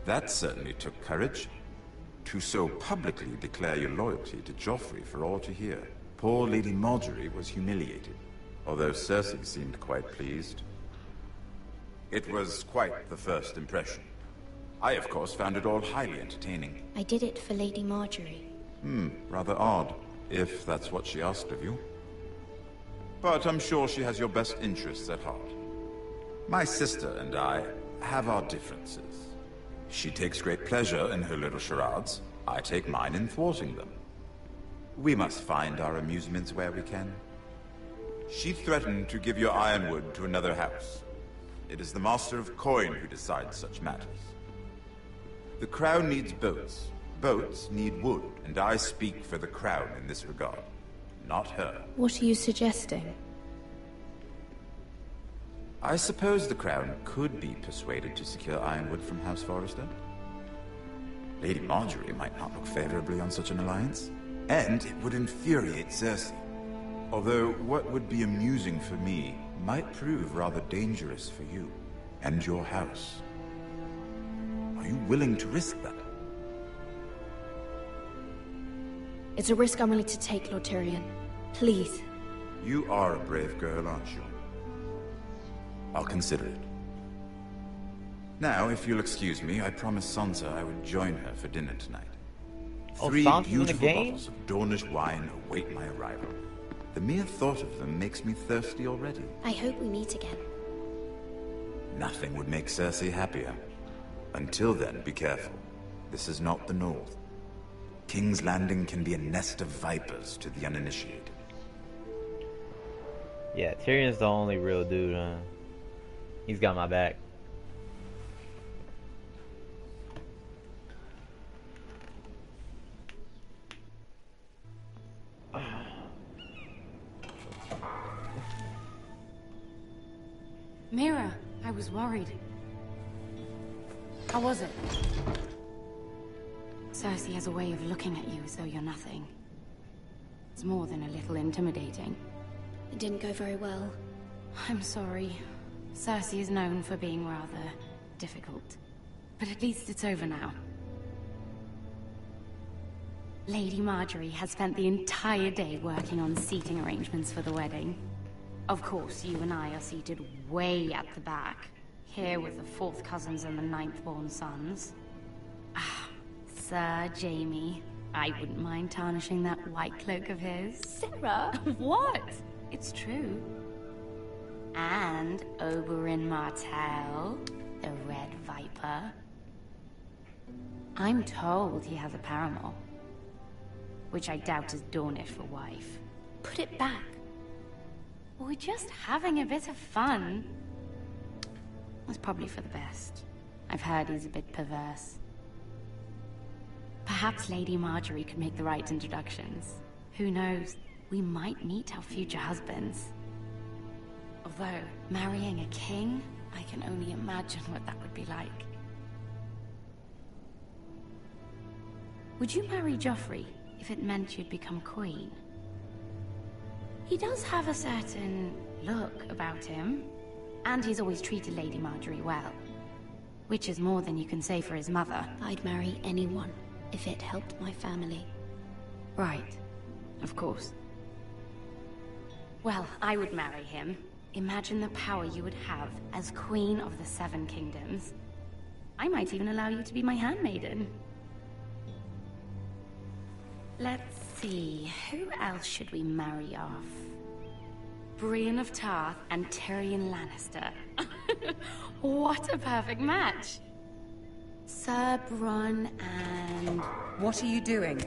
That certainly took courage. To so publicly declare your loyalty to Joffrey for all to hear. Poor Lady Margaery was humiliated, although Cersei seemed quite pleased. It was quite the first impression. I, of course, found it all highly entertaining. I did it for Lady Margaery. Rather odd, if that's what she asked of you. But I'm sure she has your best interests at heart. My sister and I have our differences. She takes great pleasure in her little charades. I take mine in thwarting them. We must find our amusements where we can. She threatened to give your ironwood to another house. It is the Master of Coin who decides such matters. The crown needs boats. Boats need wood, and I speak for the crown in this regard, not her. What are you suggesting? I suppose the crown could be persuaded to secure ironwood from House Forrester. Lady Margaery might not look favorably on such an alliance, and it would infuriate Cersei. Although what would be amusing for me might prove rather dangerous for you and your house. Are you willing to risk that? It's a risk I'm willing to take, Lord Tyrion. Please. You are a brave girl, aren't you? I'll consider it. Now, if you'll excuse me, I promised Sansa I would join her for dinner tonight. Oh, 3 Sansa's in the beautiful game? bottles of Dornish wine await my arrival. The mere thought of them makes me thirsty already. I hope we meet again. Nothing would make Cersei happier. Until then, be careful. This is not the North. King's Landing can be a nest of vipers to the uninitiated. Yeah, Tyrion's the only real dude, huh? He's got my back. Mira, I was worried. How was it? Cersei has a way of looking at you as though you're nothing. It's more than a little intimidating. It didn't go very well. I'm sorry. Cersei is known for being rather difficult. But at least it's over now. Lady Margaery has spent the entire day working on seating arrangements for the wedding. Of course, you and I are seated way at the back. Here with the 4th cousins and the 9th-born sons. Ah, Sir Jaime. I wouldn't mind tarnishing that white cloak of his. Sarah! What? It's true. And Oberyn Martell, the Red Viper. I'm told he has a paramour. Which I doubt is Dornish for wife. Put it back. We're just having a bit of fun. It's probably for the best. I've heard he's a bit perverse. Perhaps Lady Margaery could make the right introductions. Who knows? We might meet our future husbands. Although, marrying a king, I can only imagine what that would be like. Would you marry Joffrey if it meant you'd become queen? He does have a certain look about him, and he's always treated Lady Margaery well. Which is more than you can say for his mother. I'd marry anyone if it helped my family. Right. Of course. Well, I would marry him. Imagine the power you would have as Queen of the Seven Kingdoms. I might even allow you to be my handmaiden. Let's see, who else should we marry off? Brienne of Tarth and Tyrion Lannister. What a perfect match! Sir Bronn and... What are you doing?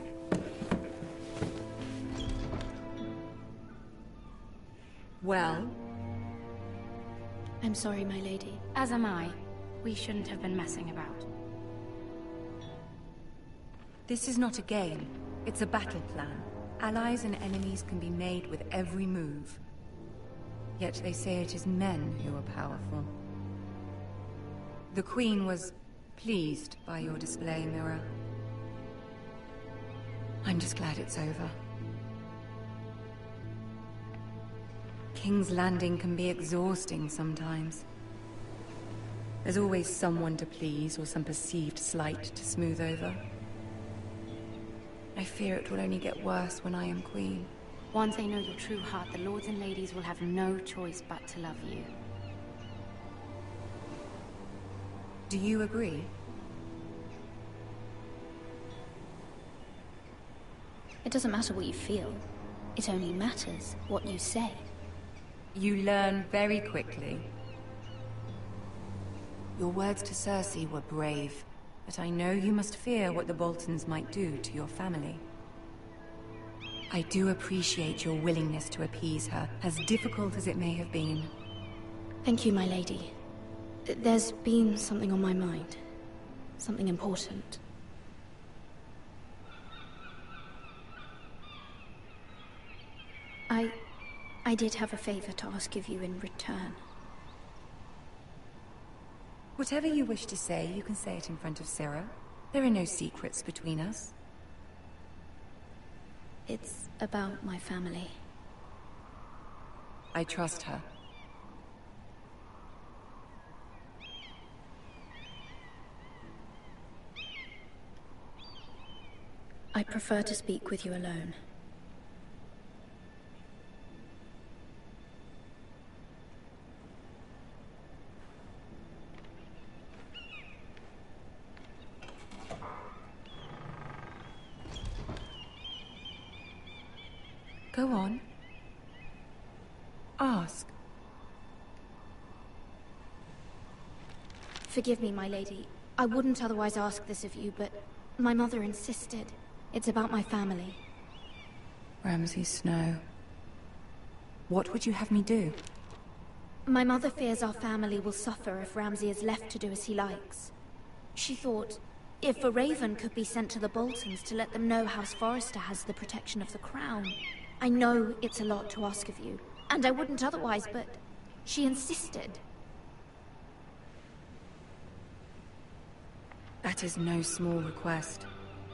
Well? I'm sorry, my lady. As am I. We shouldn't have been messing about. This is not a game. It's a battle plan. Allies and enemies can be made with every move. Yet they say it is men who are powerful. The Queen was pleased by your display, Mira. I'm just glad it's over. King's Landing can be exhausting sometimes. There's always someone to please or some perceived slight to smooth over. I fear it will only get worse when I am queen. Once they know your true heart, the lords and ladies will have no choice but to love you. Do you agree? It doesn't matter what you feel. It only matters what you say. You learn very quickly. Your words to Cersei were brave, but I know you must fear what the Boltons might do to your family. I do appreciate your willingness to appease her, as difficult as it may have been. Thank you, my lady. There's been something on my mind. Something important. I did have a favor to ask of you in return. Whatever you wish to say, you can say it in front of Sarah. There are no secrets between us. It's about my family. I trust her. I prefer to speak with you alone. Go on. Ask. Forgive me, my lady. I wouldn't otherwise ask this of you, but my mother insisted. It's about my family. Ramsay Snow. What would you have me do? My mother fears our family will suffer if Ramsay is left to do as he likes. She thought, if a raven could be sent to the Boltons to let them know House Forrester has the protection of the crown. I know it's a lot to ask of you, and I wouldn't otherwise, but she insisted. That is no small request,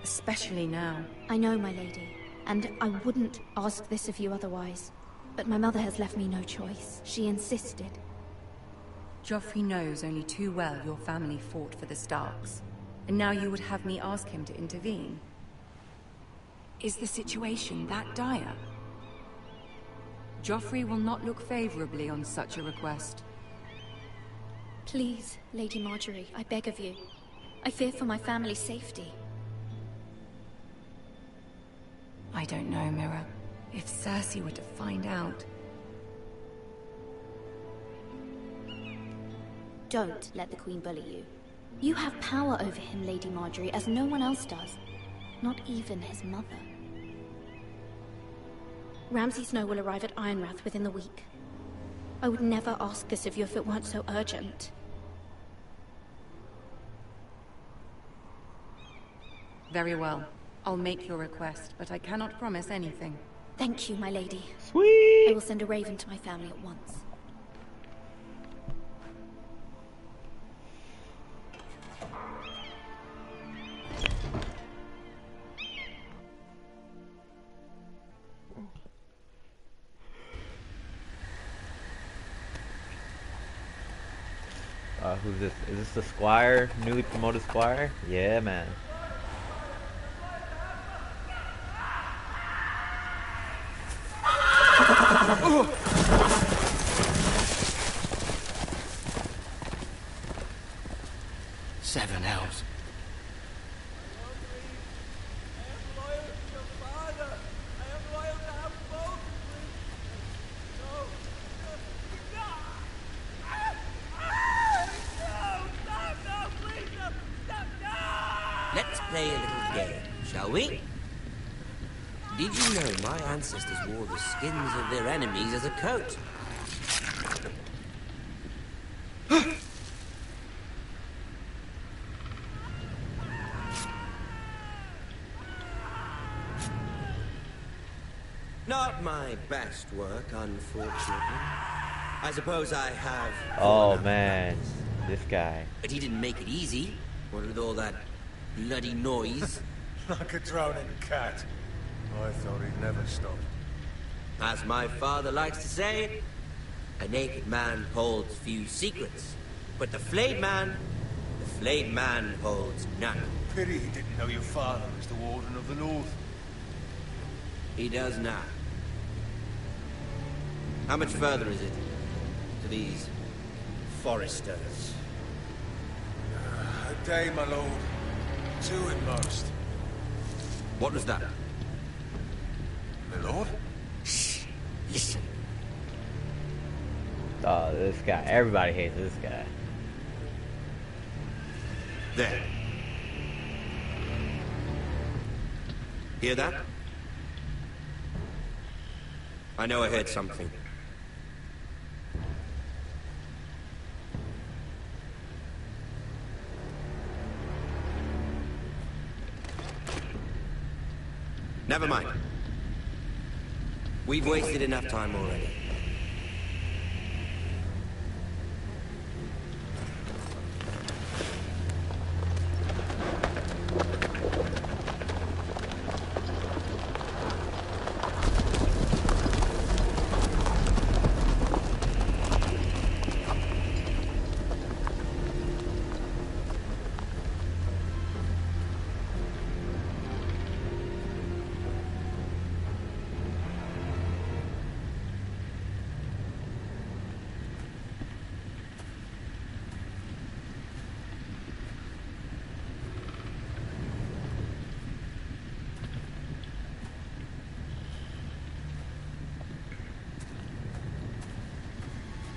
especially now. I know, my lady, and I wouldn't ask this of you otherwise. But my mother has left me no choice. She insisted. Joffrey knows only too well your family fought for the Starks, and now you would have me ask him to intervene. Is the situation that dire? Joffrey will not look favorably on such a request. Please, Lady Marjorie, I beg of you. I fear for my family's safety. I don't know, Mira. If Cersei were to find out... Don't let the Queen bully you. You have power over him, Lady Marjorie, as no one else does. Not even his mother. Ramsay Snow will arrive at Ironrath within the week. I would never ask this of you if it weren't so urgent. Very well. I'll make your request, but I cannot promise anything. Thank you, my lady. Sweet! I will send a raven to my family at once. Who's this? Is this the squire? Newly promoted squire? Yeah, man. Seven elves. Let's play a little game, shall we? Did you know my ancestors wore the skins of their enemies as a coat? Not my best work, unfortunately. I suppose I have... Oh, man. This guy. But he didn't make it easy. What with all that bloody noise. Like a drowning cat. I thought he'd never stop. As my father likes to say, a naked man holds few secrets. But the flayed man holds none. Pity he didn't know your father was the Warden of the North. He does now. How much further is it to these foresters? A day, my lord. 2 at most. What was that? My lord? Shh. Listen. Oh, this guy. Everybody hates this guy. There. Hear that? I know I heard something. Never mind. We've wasted enough time already.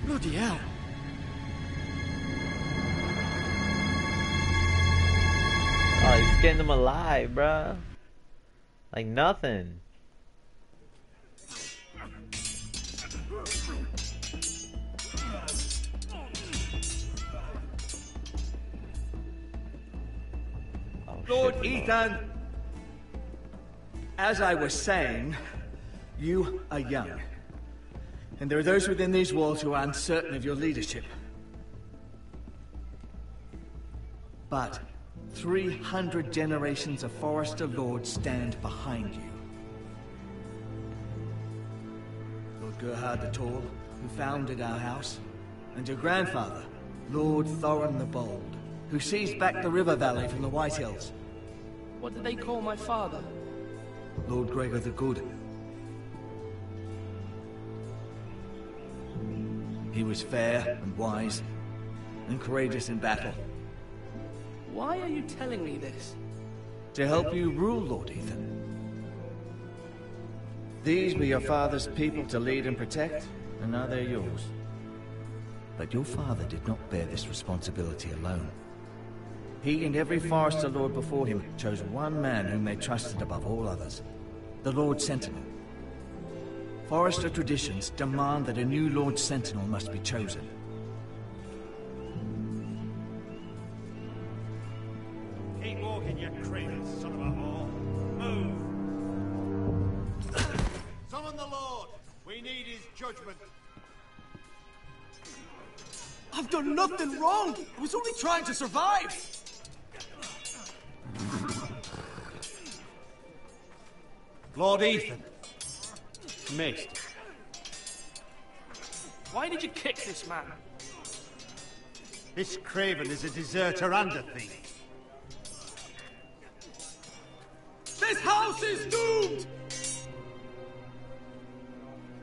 Bloody hell. Oh, he's getting them alive, bruh. Like nothing. Lord Ethan, as I was saying, you are young. And there are those within these walls who are uncertain of your leadership. But 300 generations of Forester Lords stand behind you. Lord Gerhard the Tall, who founded our house, and your grandfather, Lord Thorin the Bold, who seized back the river valley from the White Hills. What did they call my father? Lord Gregor the Good. He was fair and wise, and courageous in battle. Why are you telling me this? To help you rule, Lord Ethan. These were your father's people to lead and protect, and now they're yours. But your father did not bear this responsibility alone. He and every Forester Lord before him chose one man whom they trusted above all others, the Lord Sentinel. Forester traditions demand that a new Lord Sentinel must be chosen. Keep walking, you craven son of a whore. Move! Summon the Lord! We need his judgment. I've done nothing wrong! I was only trying to survive! Lord Ethan. Missed. Why did you kick this man? This Craven is a deserter and a thief. This house is doomed!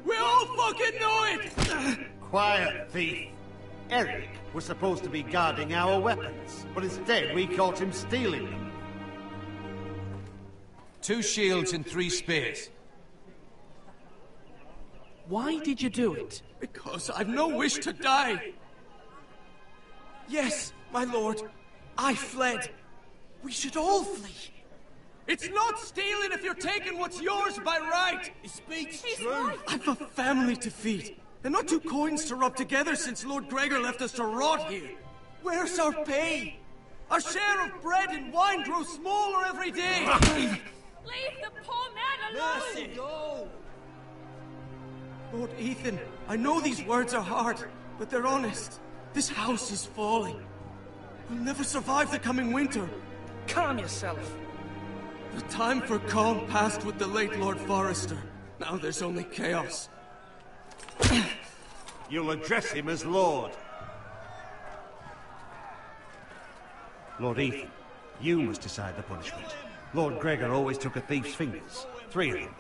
We all fucking know it! Quiet, thief. Eric was supposed to be guarding our weapons, but instead we caught him stealing them. 2 shields and 3 spears. Why did you do it? Because I've no wish to die. Yes, my lord. I fled. We should all flee. It's not stealing if you're taking what's yours by right. He speaks true. I've a family to feed, and not 2 coins to rub together since Lord Gregor left us to rot here. Where's our pay? Our share of bread and wine grows smaller every day. Leave the poor man alone! Mercy, go! Lord Ethan, I know these words are hard, but they're honest. This house is falling. We'll never survive the coming winter. Calm yourself. The time for calm passed with the late Lord Forrester. Now there's only chaos. You'll address him as Lord. Lord Ethan, you must decide the punishment. Lord Gregor always took a thief's fingers. 3 of them.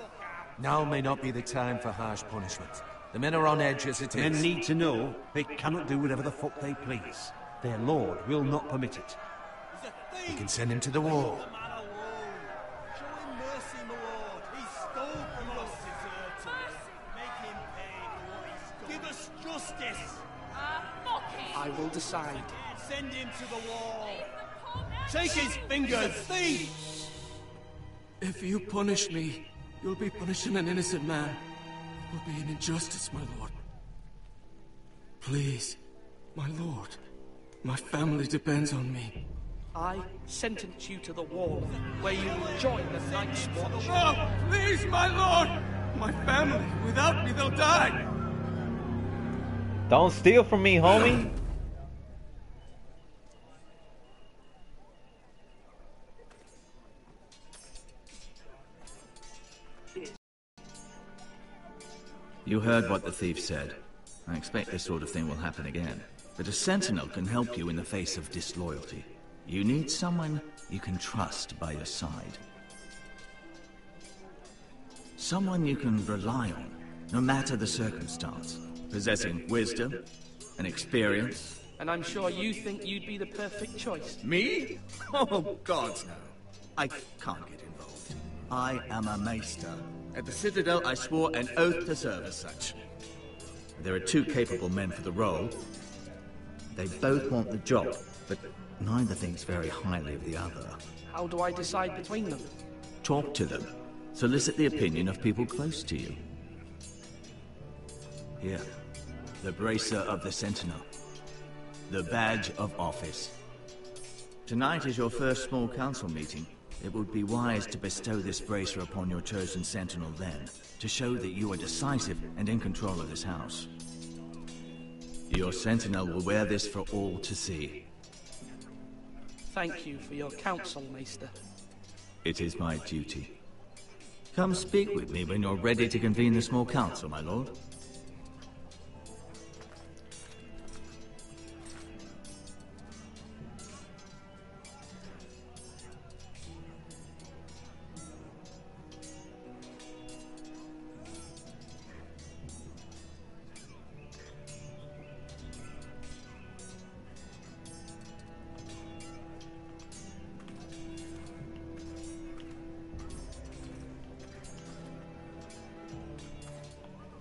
Now may not be the time for harsh punishment. The men are on edge as it is. Men need to know they cannot do whatever the fuck they please. Their lord will not permit it. We can send him to the wall. Show him mercy, my lord. He stole from us. Make him pay for what he's done. Give us justice. I will decide. Send him to the wall. Take his fingers, thief! If you punish me, you'll be punishing an innocent man. It will be an injustice, my lord. Please, my lord. My family depends on me. I sentence you to the wall, where you will join the Night's Watch. Oh, please, my lord! My family, without me, they'll die! Don't steal from me, homie. You heard what the thief said. I expect this sort of thing will happen again. But a sentinel can help you in the face of disloyalty. You need someone you can trust by your side. Someone you can rely on, no matter the circumstance. Possessing wisdom and experience. And I'm sure you think you'd be the perfect choice. Me? Oh, God, no. I can't get involved. I am a maester. At the Citadel, I swore an oath to serve as such. There are 2 capable men for the role. They both want the job, but neither thinks very highly of the other. How do I decide between them? Talk to them. Solicit the opinion of people close to you. Here, the bracer of the Sentinel. The badge of office. Tonight is your first small council meeting. It would be wise to bestow this bracer upon your chosen sentinel then, to show that you are decisive and in control of this house. Your sentinel will wear this for all to see. Thank you for your counsel, Maester. It is my duty. Come speak with me when you're ready to convene the small council, my lord.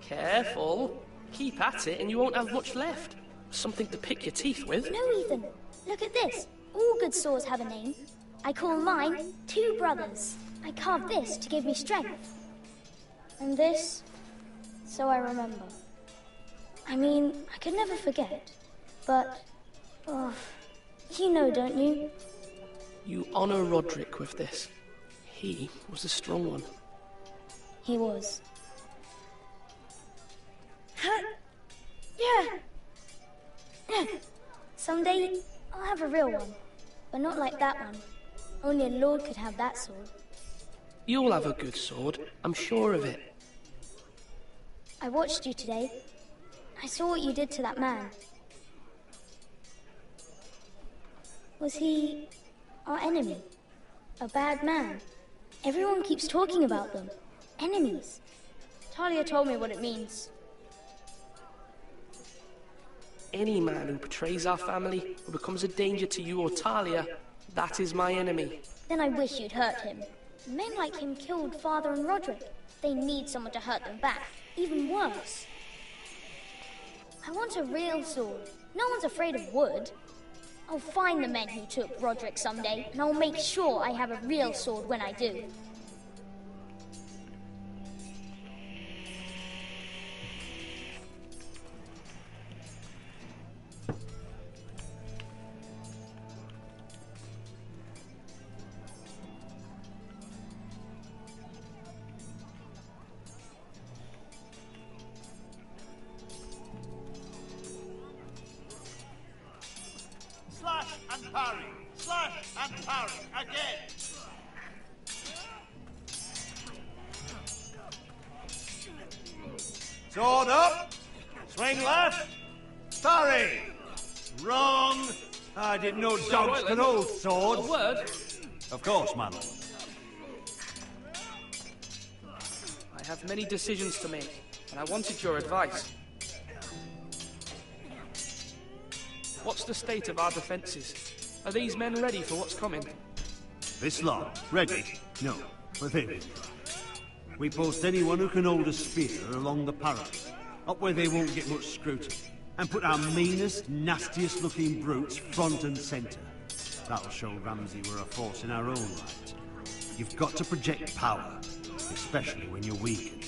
Careful. Keep at it and you won't have much left. Something to pick your teeth with. No, Ethan. Look at this. All good swords have a name. I call mine 2 brothers. I carved this to give me strength. And this, so I remember. I mean, I could never forget. But, oh, you know, don't you? You honor Roderick with this. He was a strong one. He was. Yeah. Someday, I'll have a real one. But not like that one. Only a lord could have that sword. You'll have a good sword, I'm sure of it. I watched you today. I saw what you did to that man. Was he our enemy? A bad man? Everyone keeps talking about them. Enemies. Talia told me what it means. Any man who betrays our family, or becomes a danger to you or Talia, that is my enemy. Then I wish you'd hurt him. Men like him killed Father and Roderick. They need someone to hurt them back. Even worse. I want a real sword. No one's afraid of wood. I'll find the men who took Roderick someday, and I'll make sure I have a real sword when I do. Slash and parry. Slash and parry. Again. Sword up. Swing left. Parry. Wrong! I didn't know dogs could hold swords. A word? Of course, my lord. I have many decisions to make, and I wanted your advice. What's the state of our defences? Are these men ready for what's coming? This lot, ready? No, but they will. We post anyone who can hold a spear along the parapet, up where they won't get much scrutiny, and put our meanest, nastiest looking brutes front and centre. That'll show Ramsay we're a force in our own right. You've got to project power, especially when you're weakened.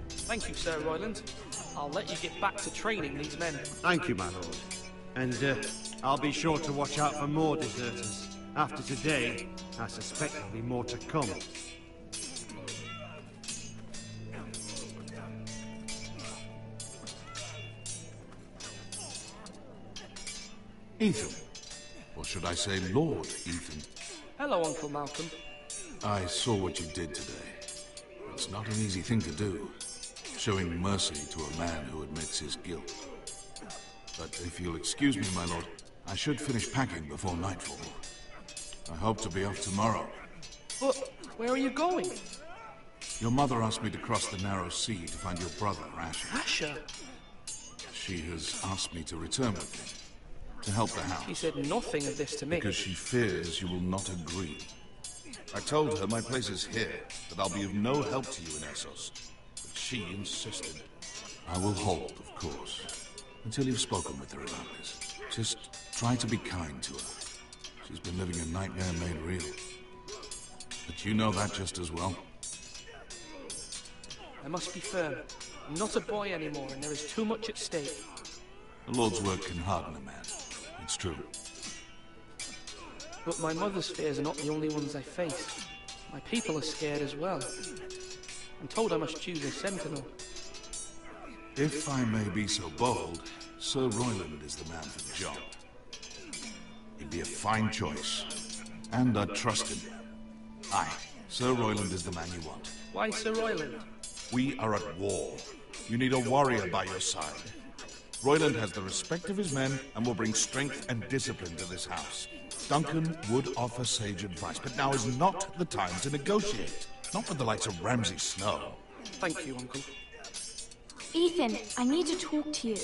Thank you, Sir Royland. I'll let you get back to training these men. Thank you, my lord. And I'll be sure to watch out for more deserters. After today, I suspect there'll be more to come. Ethan. Or should I say Lord Ethan? Hello, Uncle Malcolm. I saw what you did today. It's not an easy thing to do, showing mercy to a man who admits his guilt. But if you'll excuse me, my lord, I should finish packing before nightfall. I hope to be off tomorrow. But where are you going? Your mother asked me to cross the narrow sea to find your brother, Asher. Asher? She has asked me to return with me, to help the house. She said nothing of this to me. Because she fears you will not agree. I told her my place is here, that I'll be of no help to you in Essos. But she insisted. I will hold, of course, until you've spoken with her about this. Just try to be kind to her. She's been living a nightmare made real. But you know that just as well. I must be firm. I'm not a boy anymore, and there is too much at stake. The Lord's work can harden a man. It's true. But my mother's fears are not the only ones I face. My people are scared as well. I'm told I must choose a sentinel. If I may be so bold, Sir Royland is the man for the job. He'd be a fine choice, and I'd trust him. Aye, Sir Royland is the man you want. Why Sir Royland? We are at war. You need a warrior by your side. Royland has the respect of his men and will bring strength and discipline to this house. Duncan would offer sage advice, but now is not the time to negotiate. Not with the likes of Ramsay Snow. Thank you, Uncle. Ethan, I need to talk to you.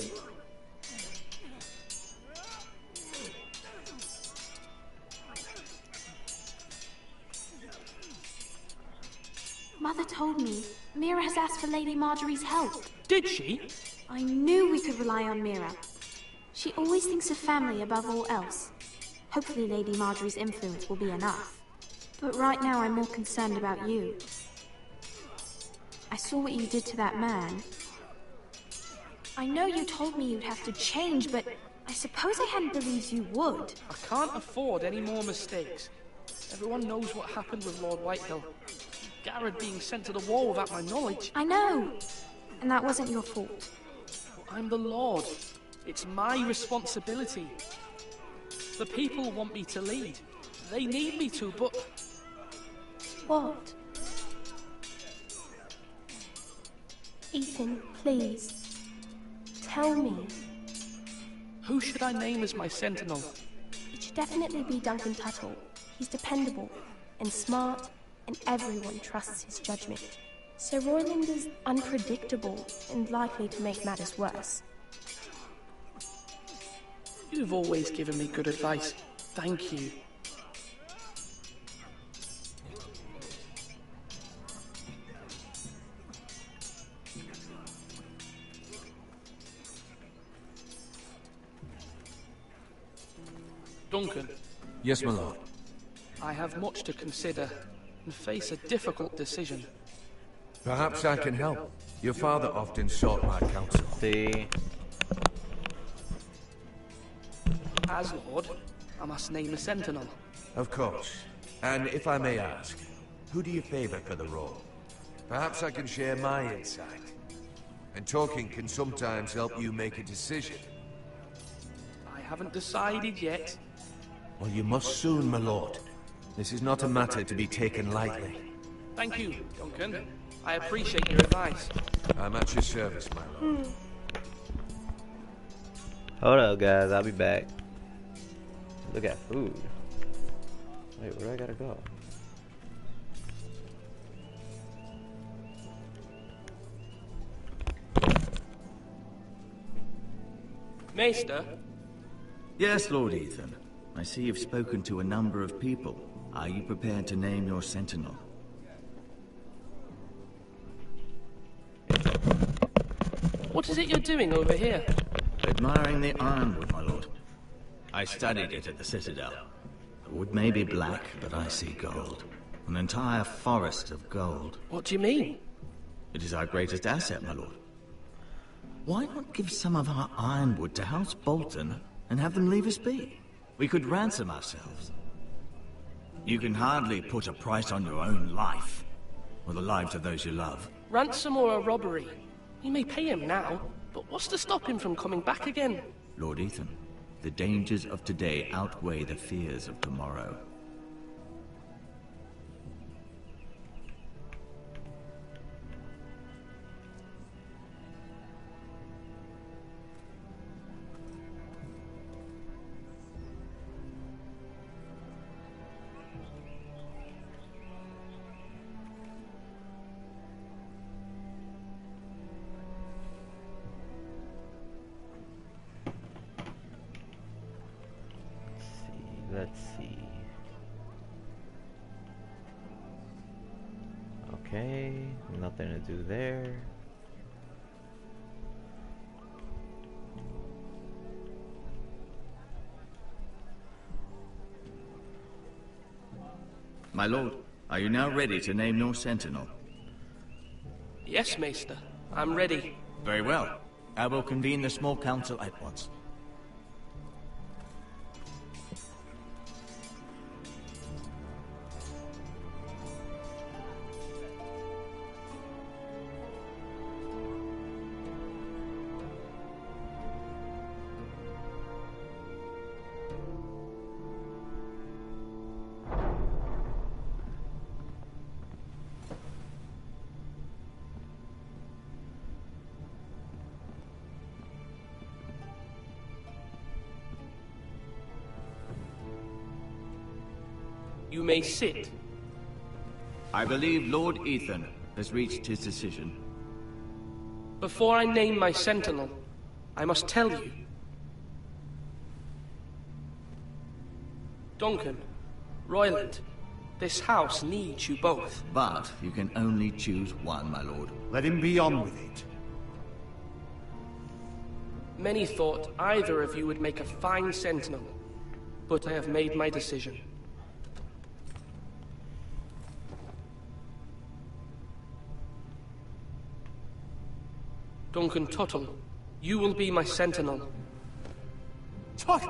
Mother told me Mira has asked for Lady Marjorie's help. Did she? I knew we could rely on Mira. She always thinks of family above all else. Hopefully Lady Marjorie's influence will be enough. But right now I'm more concerned about you. I saw what you did to that man. I know you told me you'd have to change, but I suppose I hadn't believed you would. I can't afford any more mistakes. Everyone knows what happened with Lord Whitehill. Garrett being sent to the wall without my knowledge. I know. And that wasn't your fault. But I'm the Lord. It's my responsibility. The people want me to lead. They need me to, but... What? Ethan, please. Tell me. Who should I name as my sentinel? It should definitely be Duncan Tuttle. He's dependable and smart, and everyone trusts his judgment. Sir Royland is unpredictable and likely to make matters worse. You've always given me good advice. Thank you. Duncan. Yes, my lord. I have much to consider and face a difficult decision. Perhaps I can help. Your father often sought my counsel. See? As Lord, I must name a sentinel. Of course. And if I may ask, who do you favor for the role? Perhaps I can share my insight. And talking can sometimes help you make a decision. I haven't decided yet. Well, you must soon, my lord. This is not a matter to be taken lightly. Thank you, Duncan. I appreciate your advice. I'm at your service, my lord. Hold up, guys. I'll be back. Look at food. Wait, where do I gotta go? Maester? Yes, Lord Ethan. I see you've spoken to a number of people. Are you prepared to name your sentinel? What is it you're doing over here? Admiring the ironwood, my lord. I studied it at the Citadel. The wood may be black, but I see gold. An entire forest of gold. What do you mean? It is our greatest asset, my lord. Why not give some of our ironwood to House Bolton and have them leave us be? We could ransom ourselves. You can hardly put a price on your own life, or the lives of those you love. Ransom or a robbery? We may pay him now, but what's to stop him from coming back again? Lord Ethan, the dangers of today outweigh the fears of tomorrow. Let's see. Okay, nothing to do there. My lord, are you now ready to name your sentinel? Yes, Maester. I'm ready. Very well. I will convene the small council at once. You may sit. I believe Lord Ethan has reached his decision. Before I name my sentinel, I must tell you. Duncan, Royland, this house needs you both. But you can only choose one, my lord. Let him be on with it. Many thought either of you would make a fine sentinel, but I have made my decision. Duncan Tuttle, you will be my sentinel. Tut!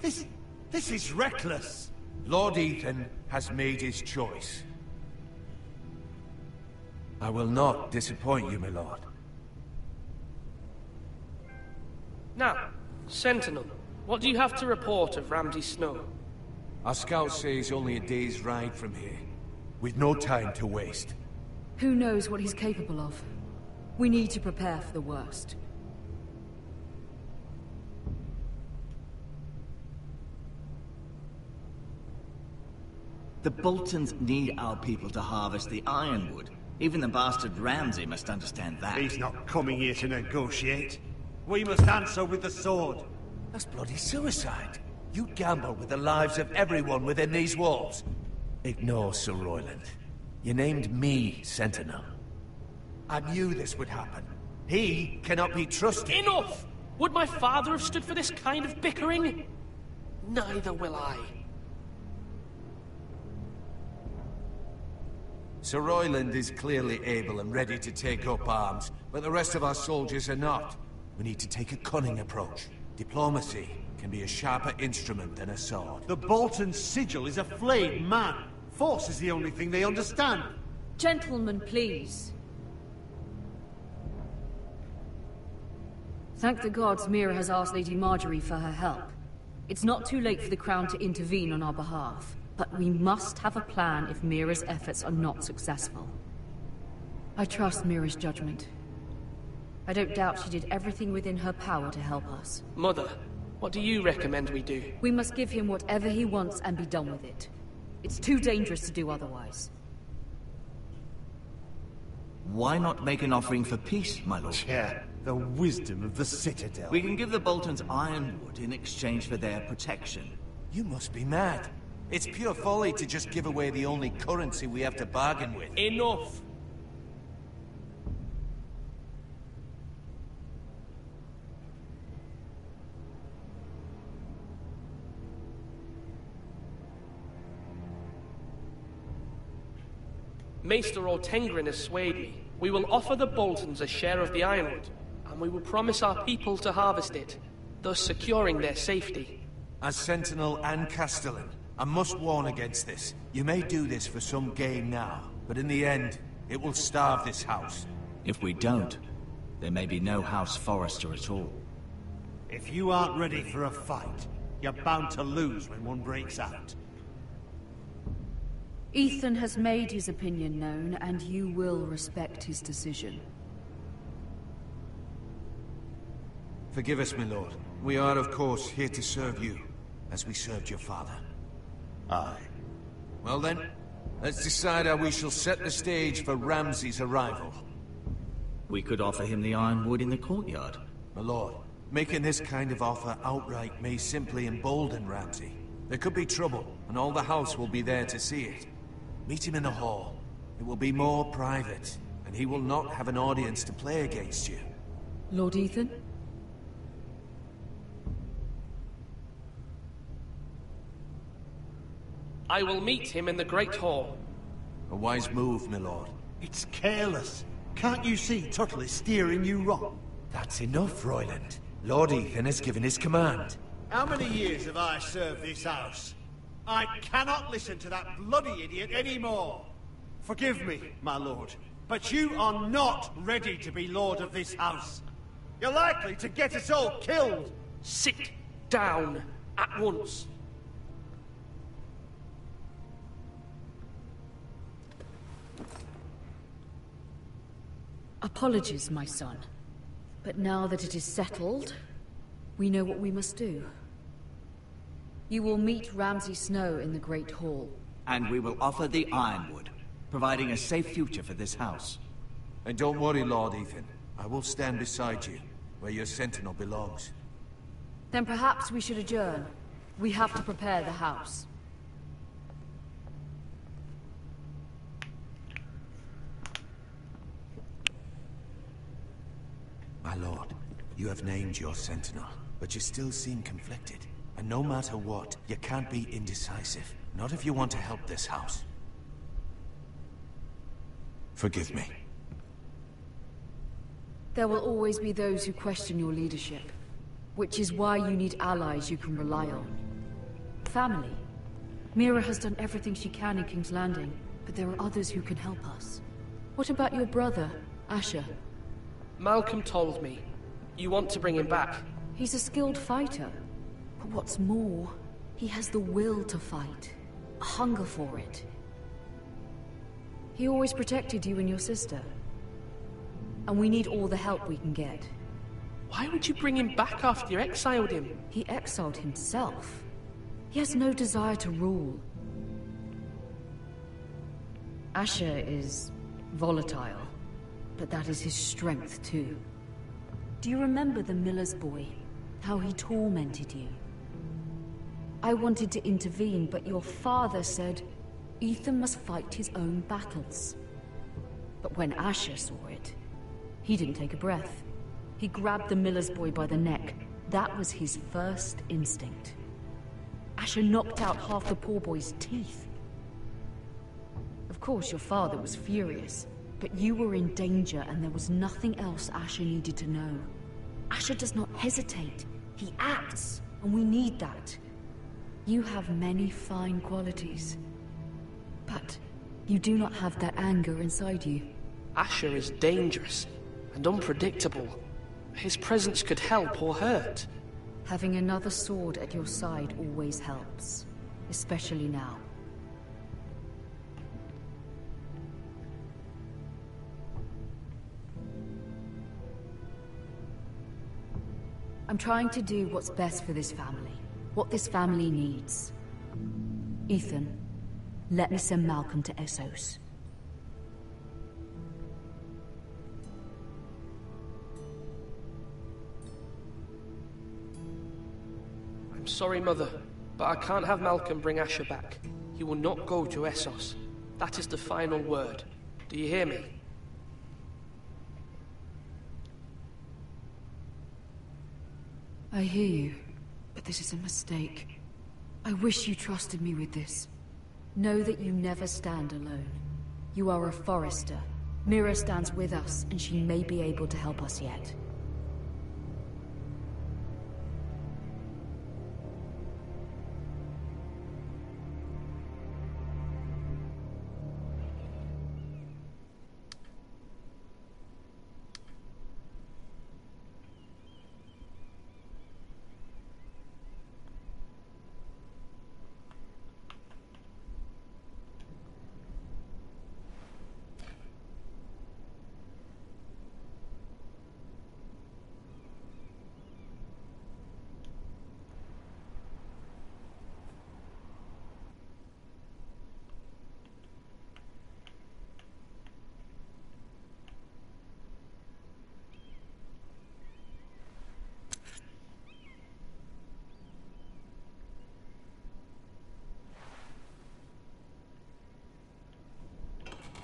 This is reckless. Lord Ethan has made his choice. I will not disappoint you, my lord. Now, Sentinel, what do you have to report of Ramsay Snow? Our scouts say he's only a day's ride from here, with no time to waste. Who knows what he's capable of? We need to prepare for the worst. The Boltons need our people to harvest the ironwood. Even the bastard Ramsay must understand that. He's not coming here to negotiate. We must answer with the sword. That's bloody suicide. You gamble with the lives of everyone within these walls. Ignore Sir Royland. You named me Sentinel. I knew this would happen. He cannot be trusted. Enough! Would my father have stood for this kind of bickering? Neither will I. Sir Royland is clearly able and ready to take up arms, but the rest of our soldiers are not. We need to take a cunning approach. Diplomacy can be a sharper instrument than a sword. The Bolton sigil is a flayed man. Force is the only thing they understand. Gentlemen, please. Thank the gods Mira has asked Lady Marjorie for her help. It's not too late for the Crown to intervene on our behalf, but we must have a plan if Mira's efforts are not successful. I trust Mira's judgment. I don't doubt she did everything within her power to help us. Mother, what do you recommend we do? We must give him whatever he wants and be done with it. It's too dangerous to do otherwise. Why not make an offering for peace, my lord? Yeah, the wisdom of the Citadel. We can give the Boltons ironwood in exchange for their protection. You must be mad. It's pure folly to just give away the only currency we have to bargain with. Enough! Maester Ortengrin has swayed me. We will offer the Boltons a share of the ironwood, and we will promise our people to harvest it, thus securing their safety. As Sentinel and Castellan, I must warn against this. You may do this for some gain now, but in the end, it will starve this house. If we don't, there may be no House Forrester at all. If you aren't ready for a fight, you're bound to lose when one breaks out. Ethan has made his opinion known, and you will respect his decision. Forgive us, my lord. We are, of course, here to serve you, as we served your father. Aye. Well then, let's decide how we shall set the stage for Ramsay's arrival. We could offer him the ironwood in the courtyard. My lord, making this kind of offer outright may simply embolden Ramsay. There could be trouble, and all the house will be there to see it. Meet him in the hall. It will be more private, and he will not have an audience to play against you. Lord Ethan? I will meet him in the Great Hall. A wise move, my lord. It's careless. Can't you see Tuttle is steering you wrong? That's enough, Royland. Lord Ethan has given his command. How many years have I served this house? I cannot listen to that bloody idiot anymore. Forgive me, my lord, but you are not ready to be lord of this house. You're likely to get us all killed. Sit down at once. Apologies, my son. But now that it is settled, we know what we must do. You will meet Ramsay Snow in the Great Hall. And we will offer the ironwood, providing a safe future for this house. And don't worry, Lord Ethan. I will stand beside you, where your sentinel belongs. Then perhaps we should adjourn. We have to prepare the house. My lord, you have named your sentinel, but you still seem conflicted. And no matter what, you can't be indecisive. Not if you want to help this house. Forgive me. There will always be those who question your leadership, which is why you need allies you can rely on. Family. Mira has done everything she can in King's Landing, but there are others who can help us. What about your brother, Asher? Malcolm told me. You want to bring him back? He's a skilled fighter. But what's more, he has the will to fight. A hunger for it. He always protected you and your sister. And we need all the help we can get. Why would you bring him back after you exiled him? He exiled himself. He has no desire to rule. Asher is volatile, but that is his strength too. Do you remember the miller's boy? How he tormented you? I wanted to intervene, but your father said Ethan must fight his own battles. But when Asher saw it, he didn't take a breath. He grabbed the miller's boy by the neck. That was his first instinct. Asher knocked out half the poor boy's teeth. Of course, your father was furious, but you were in danger and there was nothing else Asher needed to know. Asher does not hesitate. He acts, and we need that. You have many fine qualities, but you do not have that anger inside you. Asher is dangerous and unpredictable. His presence could help or hurt. Having another sword at your side always helps, especially now. I'm trying to do what's best for this family, what this family needs. Ethan, let me send Malcolm to Essos. I'm sorry, Mother, but I can't have Malcolm bring Asher back. He will not go to Essos. That is the final word. Do you hear me? I hear you, but this is a mistake. I wish you trusted me with this. Know that you never stand alone. You are a Forrester. Mira stands with us, and she may be able to help us yet.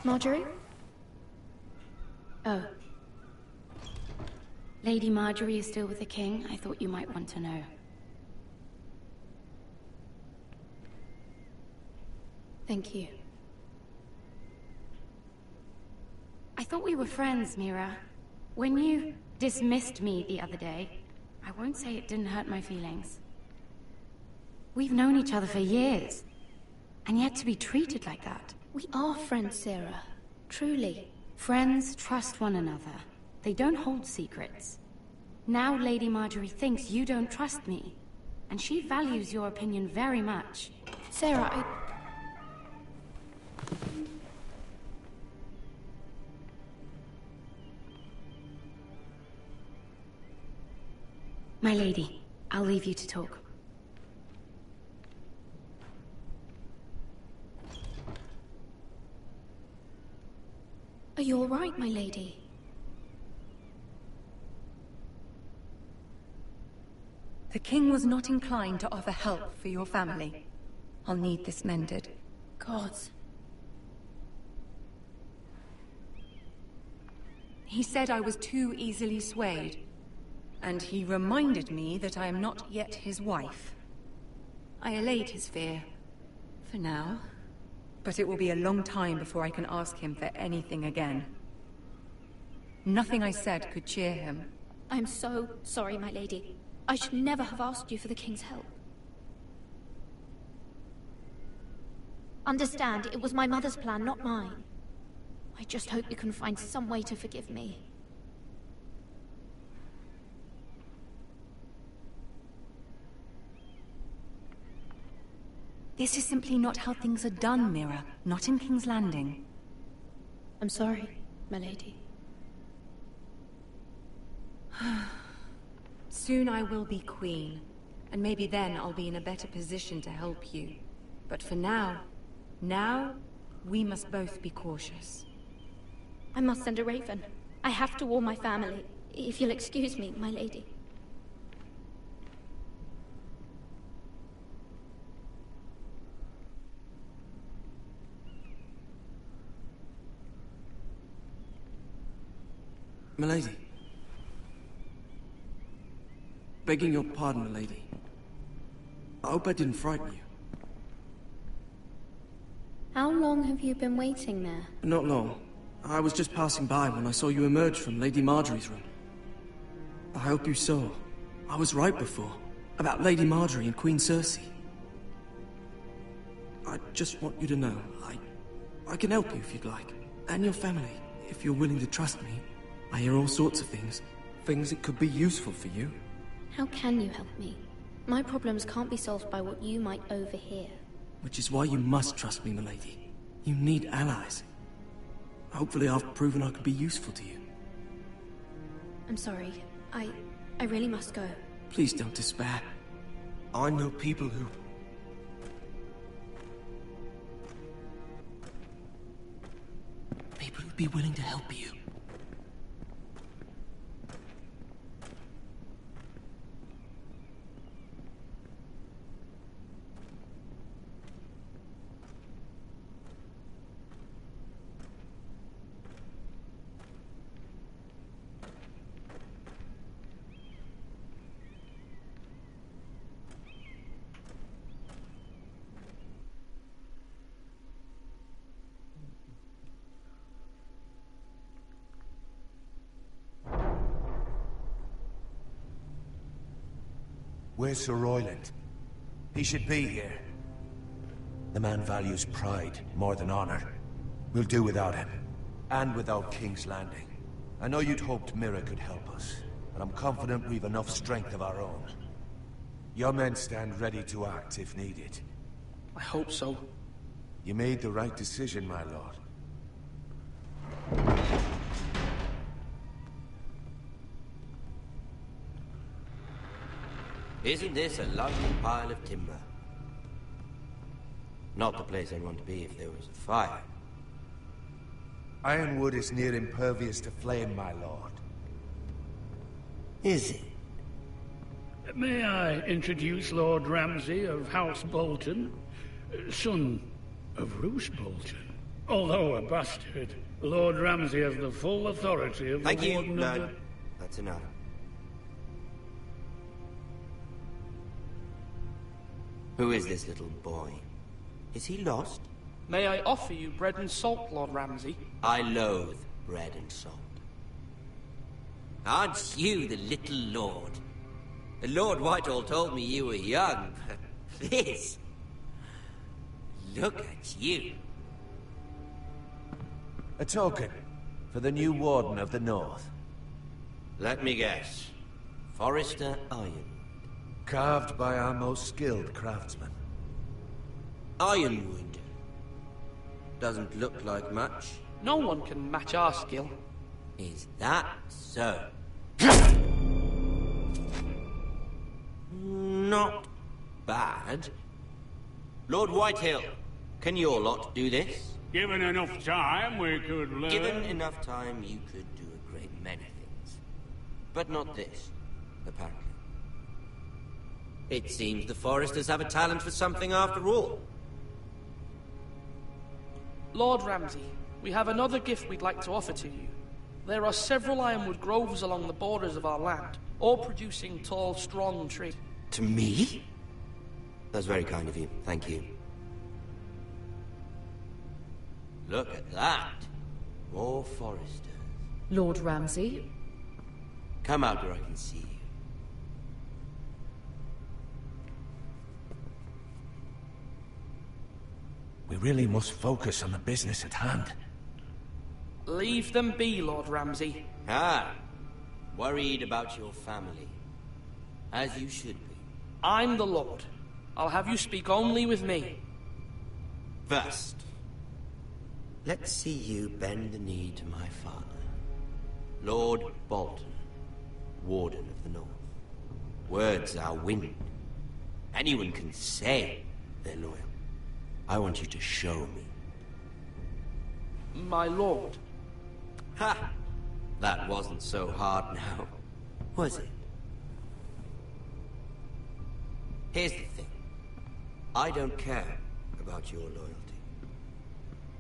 Marjorie? Oh. Lady Marjorie is still with the king. I thought you might want to know. Thank you. I thought we were friends, Mira. When you dismissed me the other day, I won't say it didn't hurt my feelings. We've known each other for years, and yet to be treated like that. We are friends, Sarah. Truly. Friends trust one another. They don't hold secrets. Now Lady Marjorie thinks you don't trust me, and she values your opinion very much. Sarah, My lady, I'll leave you to talk. Are you all right, my lady? The king was not inclined to offer help for your family. I'll need this mended. Gods. He said I was too easily swayed. And he reminded me that I am not yet his wife. I allayed his fear. For now. But it will be a long time before I can ask him for anything again. Nothing I said could cheer him. I'm so sorry, my lady. I should never have asked you for the king's help. Understand, it was my mother's plan, not mine. I just hope you can find some way to forgive me. This is simply not how things are done, Mira. Not in King's Landing. I'm sorry, my lady. Soon I will be queen, and maybe then I'll be in a better position to help you. But for now, We must both be cautious. I must send a raven. I have to warn my family. If you'll excuse me, my lady. Milady. Begging your pardon, milady. I hope I didn't frighten you. How long have you been waiting there? Not long. I was just passing by when I saw you emerge from Lady Marjorie's room. I hope you saw. I was right before. About Lady Marjorie and Queen Cersei. I just want you to know, I can help you if you'd like. And your family, if you're willing to trust me. I hear all sorts of things. Things that could be useful for you. How can you help me? My problems can't be solved by what you might overhear. Which is why you must trust me, milady. You need allies. Hopefully I've proven I could be useful to you. I'm sorry. I really must go. Please don't despair. I know people who... People who'd be willing to help you. Where's Sir Royland? He should be here. The man values pride more than honor. We'll do without him. And without King's Landing. I know you'd hoped Mira could help us, but I'm confident we've enough strength of our own. Your men stand ready to act if needed. I hope so. You made the right decision, my lord. Isn't this a lovely pile of timber? Not the place I'd want to be if there was a fire. Ironwood is near impervious to flame, my lord. Is it? May I introduce Lord Ramsay of House Bolton, son of Roose Bolton? Although a bastard, Lord Ramsay has the full authority of Thank the you. Warden No, of the... that's enough. Who is this little boy? Is he lost? May I offer you bread and salt, Lord Ramsay? I loathe bread and salt. Aren't you the little lord? Lord Whitehall told me you were young, but this... Look at you. A token for the new Warden of the North. Let me guess. Forrester Iron. Carved by our most skilled craftsmen. Ironwood. Doesn't look like much. No one can match our skill. Is that so? Not bad. Lord Whitehill, can your lot do this? Given enough time, we could learn... Given enough time, you could do a great many things. But not this, apparently. It seems the Foresters have a talent for something after all. Lord Ramsay, we have another gift we'd like to offer to you. There are several ironwood groves along the borders of our land, all producing tall, strong trees. To me? That's very kind of you. Thank you. Look at that. More Foresters. Lord Ramsay? Come out where I can see you. We really must focus on the business at hand. Leave them be, Lord Ramsay. Ah, worried about your family. As you should be. I'm the Lord. I'll have you speak only with me. First, let's see you bend the knee to my father, Lord Bolton, Warden of the North. Words are wind. Anyone can say they're loyal. I want you to show me. My lord. Ha! That wasn't so hard now, was it? Here's the thing. I don't care about your loyalty.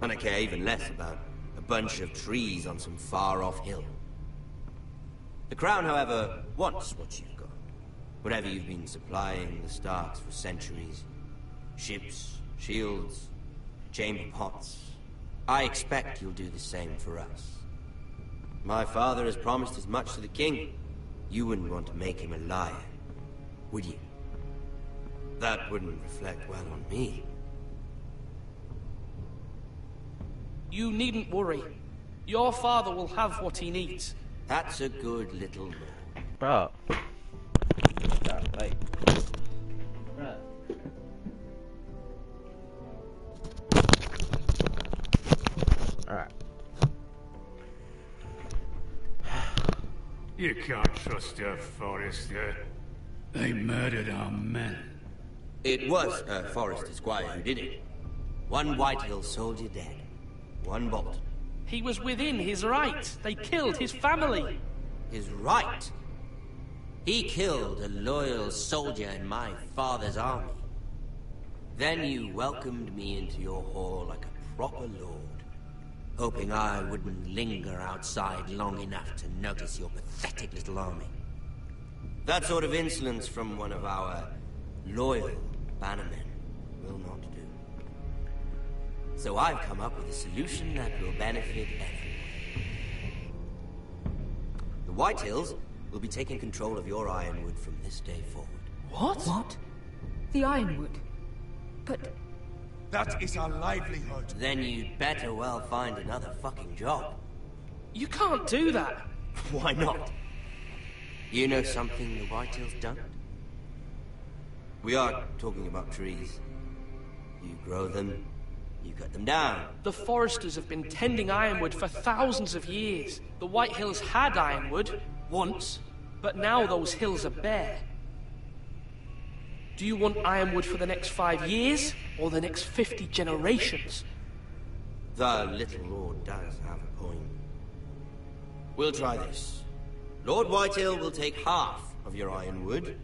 And I care even less about a bunch of trees on some far-off hill. The Crown, however, wants what you've got. Whatever you've been supplying the Starks for centuries. Ships, shields, chamber pots. I expect you'll do the same for us. My father has promised as much to the king. You wouldn't want to make him a liar, would you? That wouldn't reflect well on me. You needn't worry. Your father will have what he needs. That's a good little lord. Bro. Like, bro. Alright. You can't trust her, Forrester. They murdered our men. It was a Forrester squire who did it. One Whitehill soldier dead. One Bolton. He was within his right. They killed his family. His right? He killed a loyal soldier in my father's army. Then you welcomed me into your hall like a proper lord, hoping I wouldn't linger outside long enough to notice your pathetic little army. That sort of insolence from one of our loyal bannermen will not do. So I've come up with a solution that will benefit everyone. The Whitehills will be taking control of your Ironwood from this day forward. What? What? The Ironwood? But... That is our livelihood. Then you'd better well find another fucking job. You can't do that. Why not? You know something the Whitehills don't? We are talking about trees. You grow them, you cut them down. The Foresters have been tending Ironwood for thousands of years. The Whitehills had Ironwood, once, but now those hills are bare. Do you want Ironwood for the next 5 years, or the next 50 generations? The little lord does have a point. We'll try this. Lord Whitehill will take half of your Ironwood,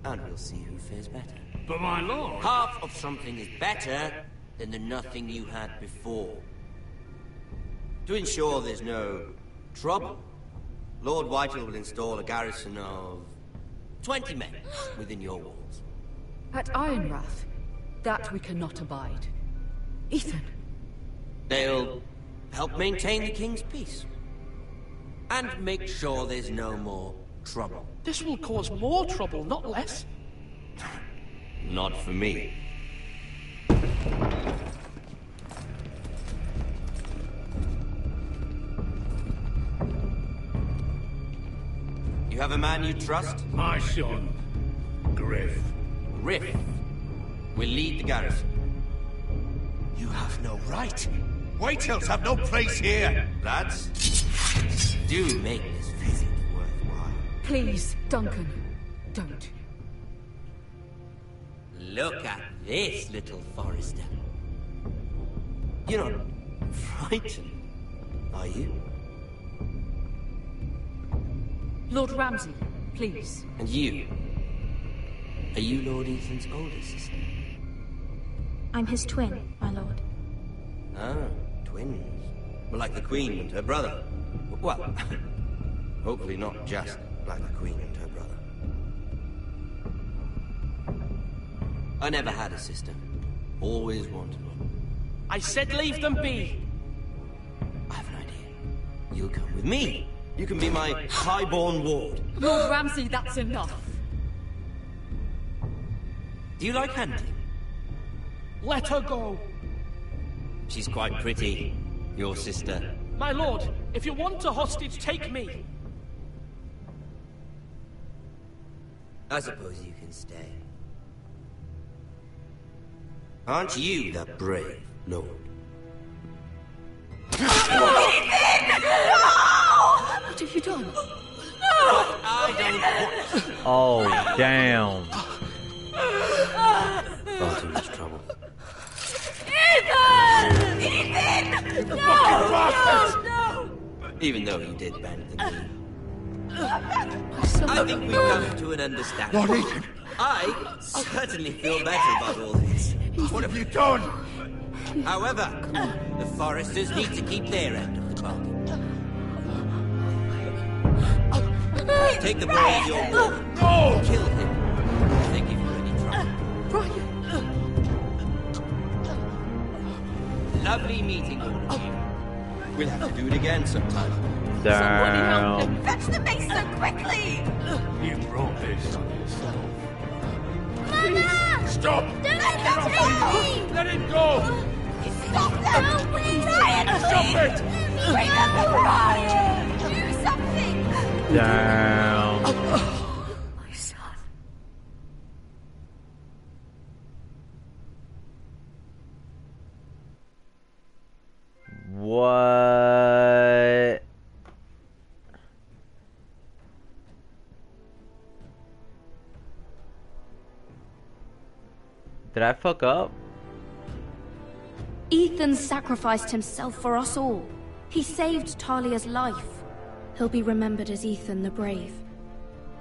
and we'll see who fares better. But my lord... Half of something is better than the nothing you had before. To ensure there's no trouble, Lord Whitehill will install a garrison of 20 men within your walls. At Ironrath? That we cannot abide. Ethan! They'll help maintain the king's peace. And make sure there's no more trouble. This will cause more trouble, not less. Not for me. You have a man you trust? My son, Griff. Griff will lead the garrison. You have no right. Whitehills have no place here. Lads, do make this visit worthwhile. Please, Duncan, don't. Look at this, little Forrester. You're not frightened, are you? Lord Ramsay, please. And you? Are you Lord Ethan's older sister? I'm his twin, my lord. Ah, twins. Well, like the Queen and her brother. Well, hopefully not just like the Queen and her brother. I never had a sister. Always wanted one. I said leave them be. I have an idea. You'll come with me. You can be my highborn ward. Lord Ramsay, that's enough. Do you like hunting? Let her go. She's quite pretty, your sister. My lord, if you want a hostage, take me. I suppose you can stay. Aren't you the brave lord? What have you done? But I don't want... Oh, damn. Far too much trouble. Ethan! Ethan! You fucking bastards! No! Even though he did bend the knee. I think we've come to an understanding. Lord Ethan! I certainly feel better about all this. What have you done? However, the Foresters need to keep their end of the bargain. Take the boy as your ward. No! Kill him. Thank you for any trouble. Lovely meeting all of you. We'll have to do it again sometime. Damn. Fetch the mace so quickly! You brought this on yourself. Please, stop! Don't let him take me! Let him go! Stop them! Ryan, Stop it! Remember Ryan! Do something! Damn. My son. What? Did I fuck up? Ethan sacrificed himself for us all. He saved Talia's life. He'll be remembered as Ethan the Brave.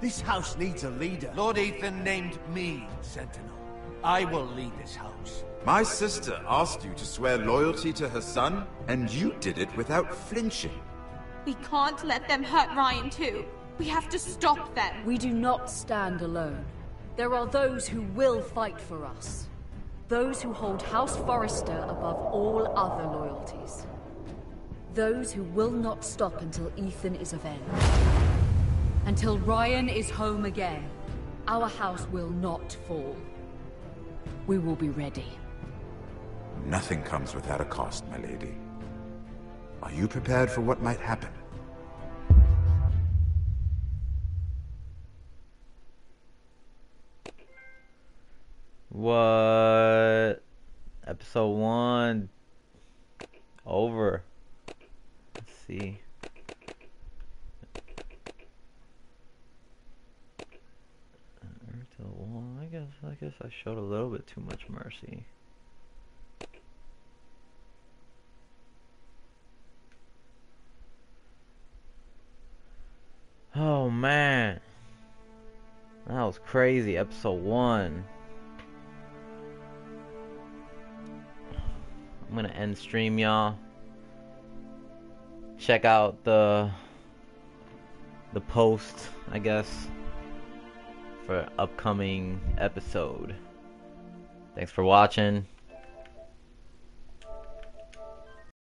This house needs a leader. Lord Ethan named me Sentinel. I will lead this house. My sister asked you to swear loyalty to her son, and you did it without flinching. We can't let them hurt Ryan too. We have to stop them. We do not stand alone. There are those who will fight for us. Those who hold House Forrester above all other loyalties. Those who will not stop until Ethan is avenged. Until Ryan is home again, our house will not fall. We will be ready. Nothing comes without a cost, my lady. Are you prepared for what might happen? What? Episode 1 over. Let's see. Well, I guess I showed a little bit too much mercy. Oh man, that was crazy. Episode 1. I'm gonna end stream, y'all. Check out the post, I guess, for upcoming episode. Thanks for watching.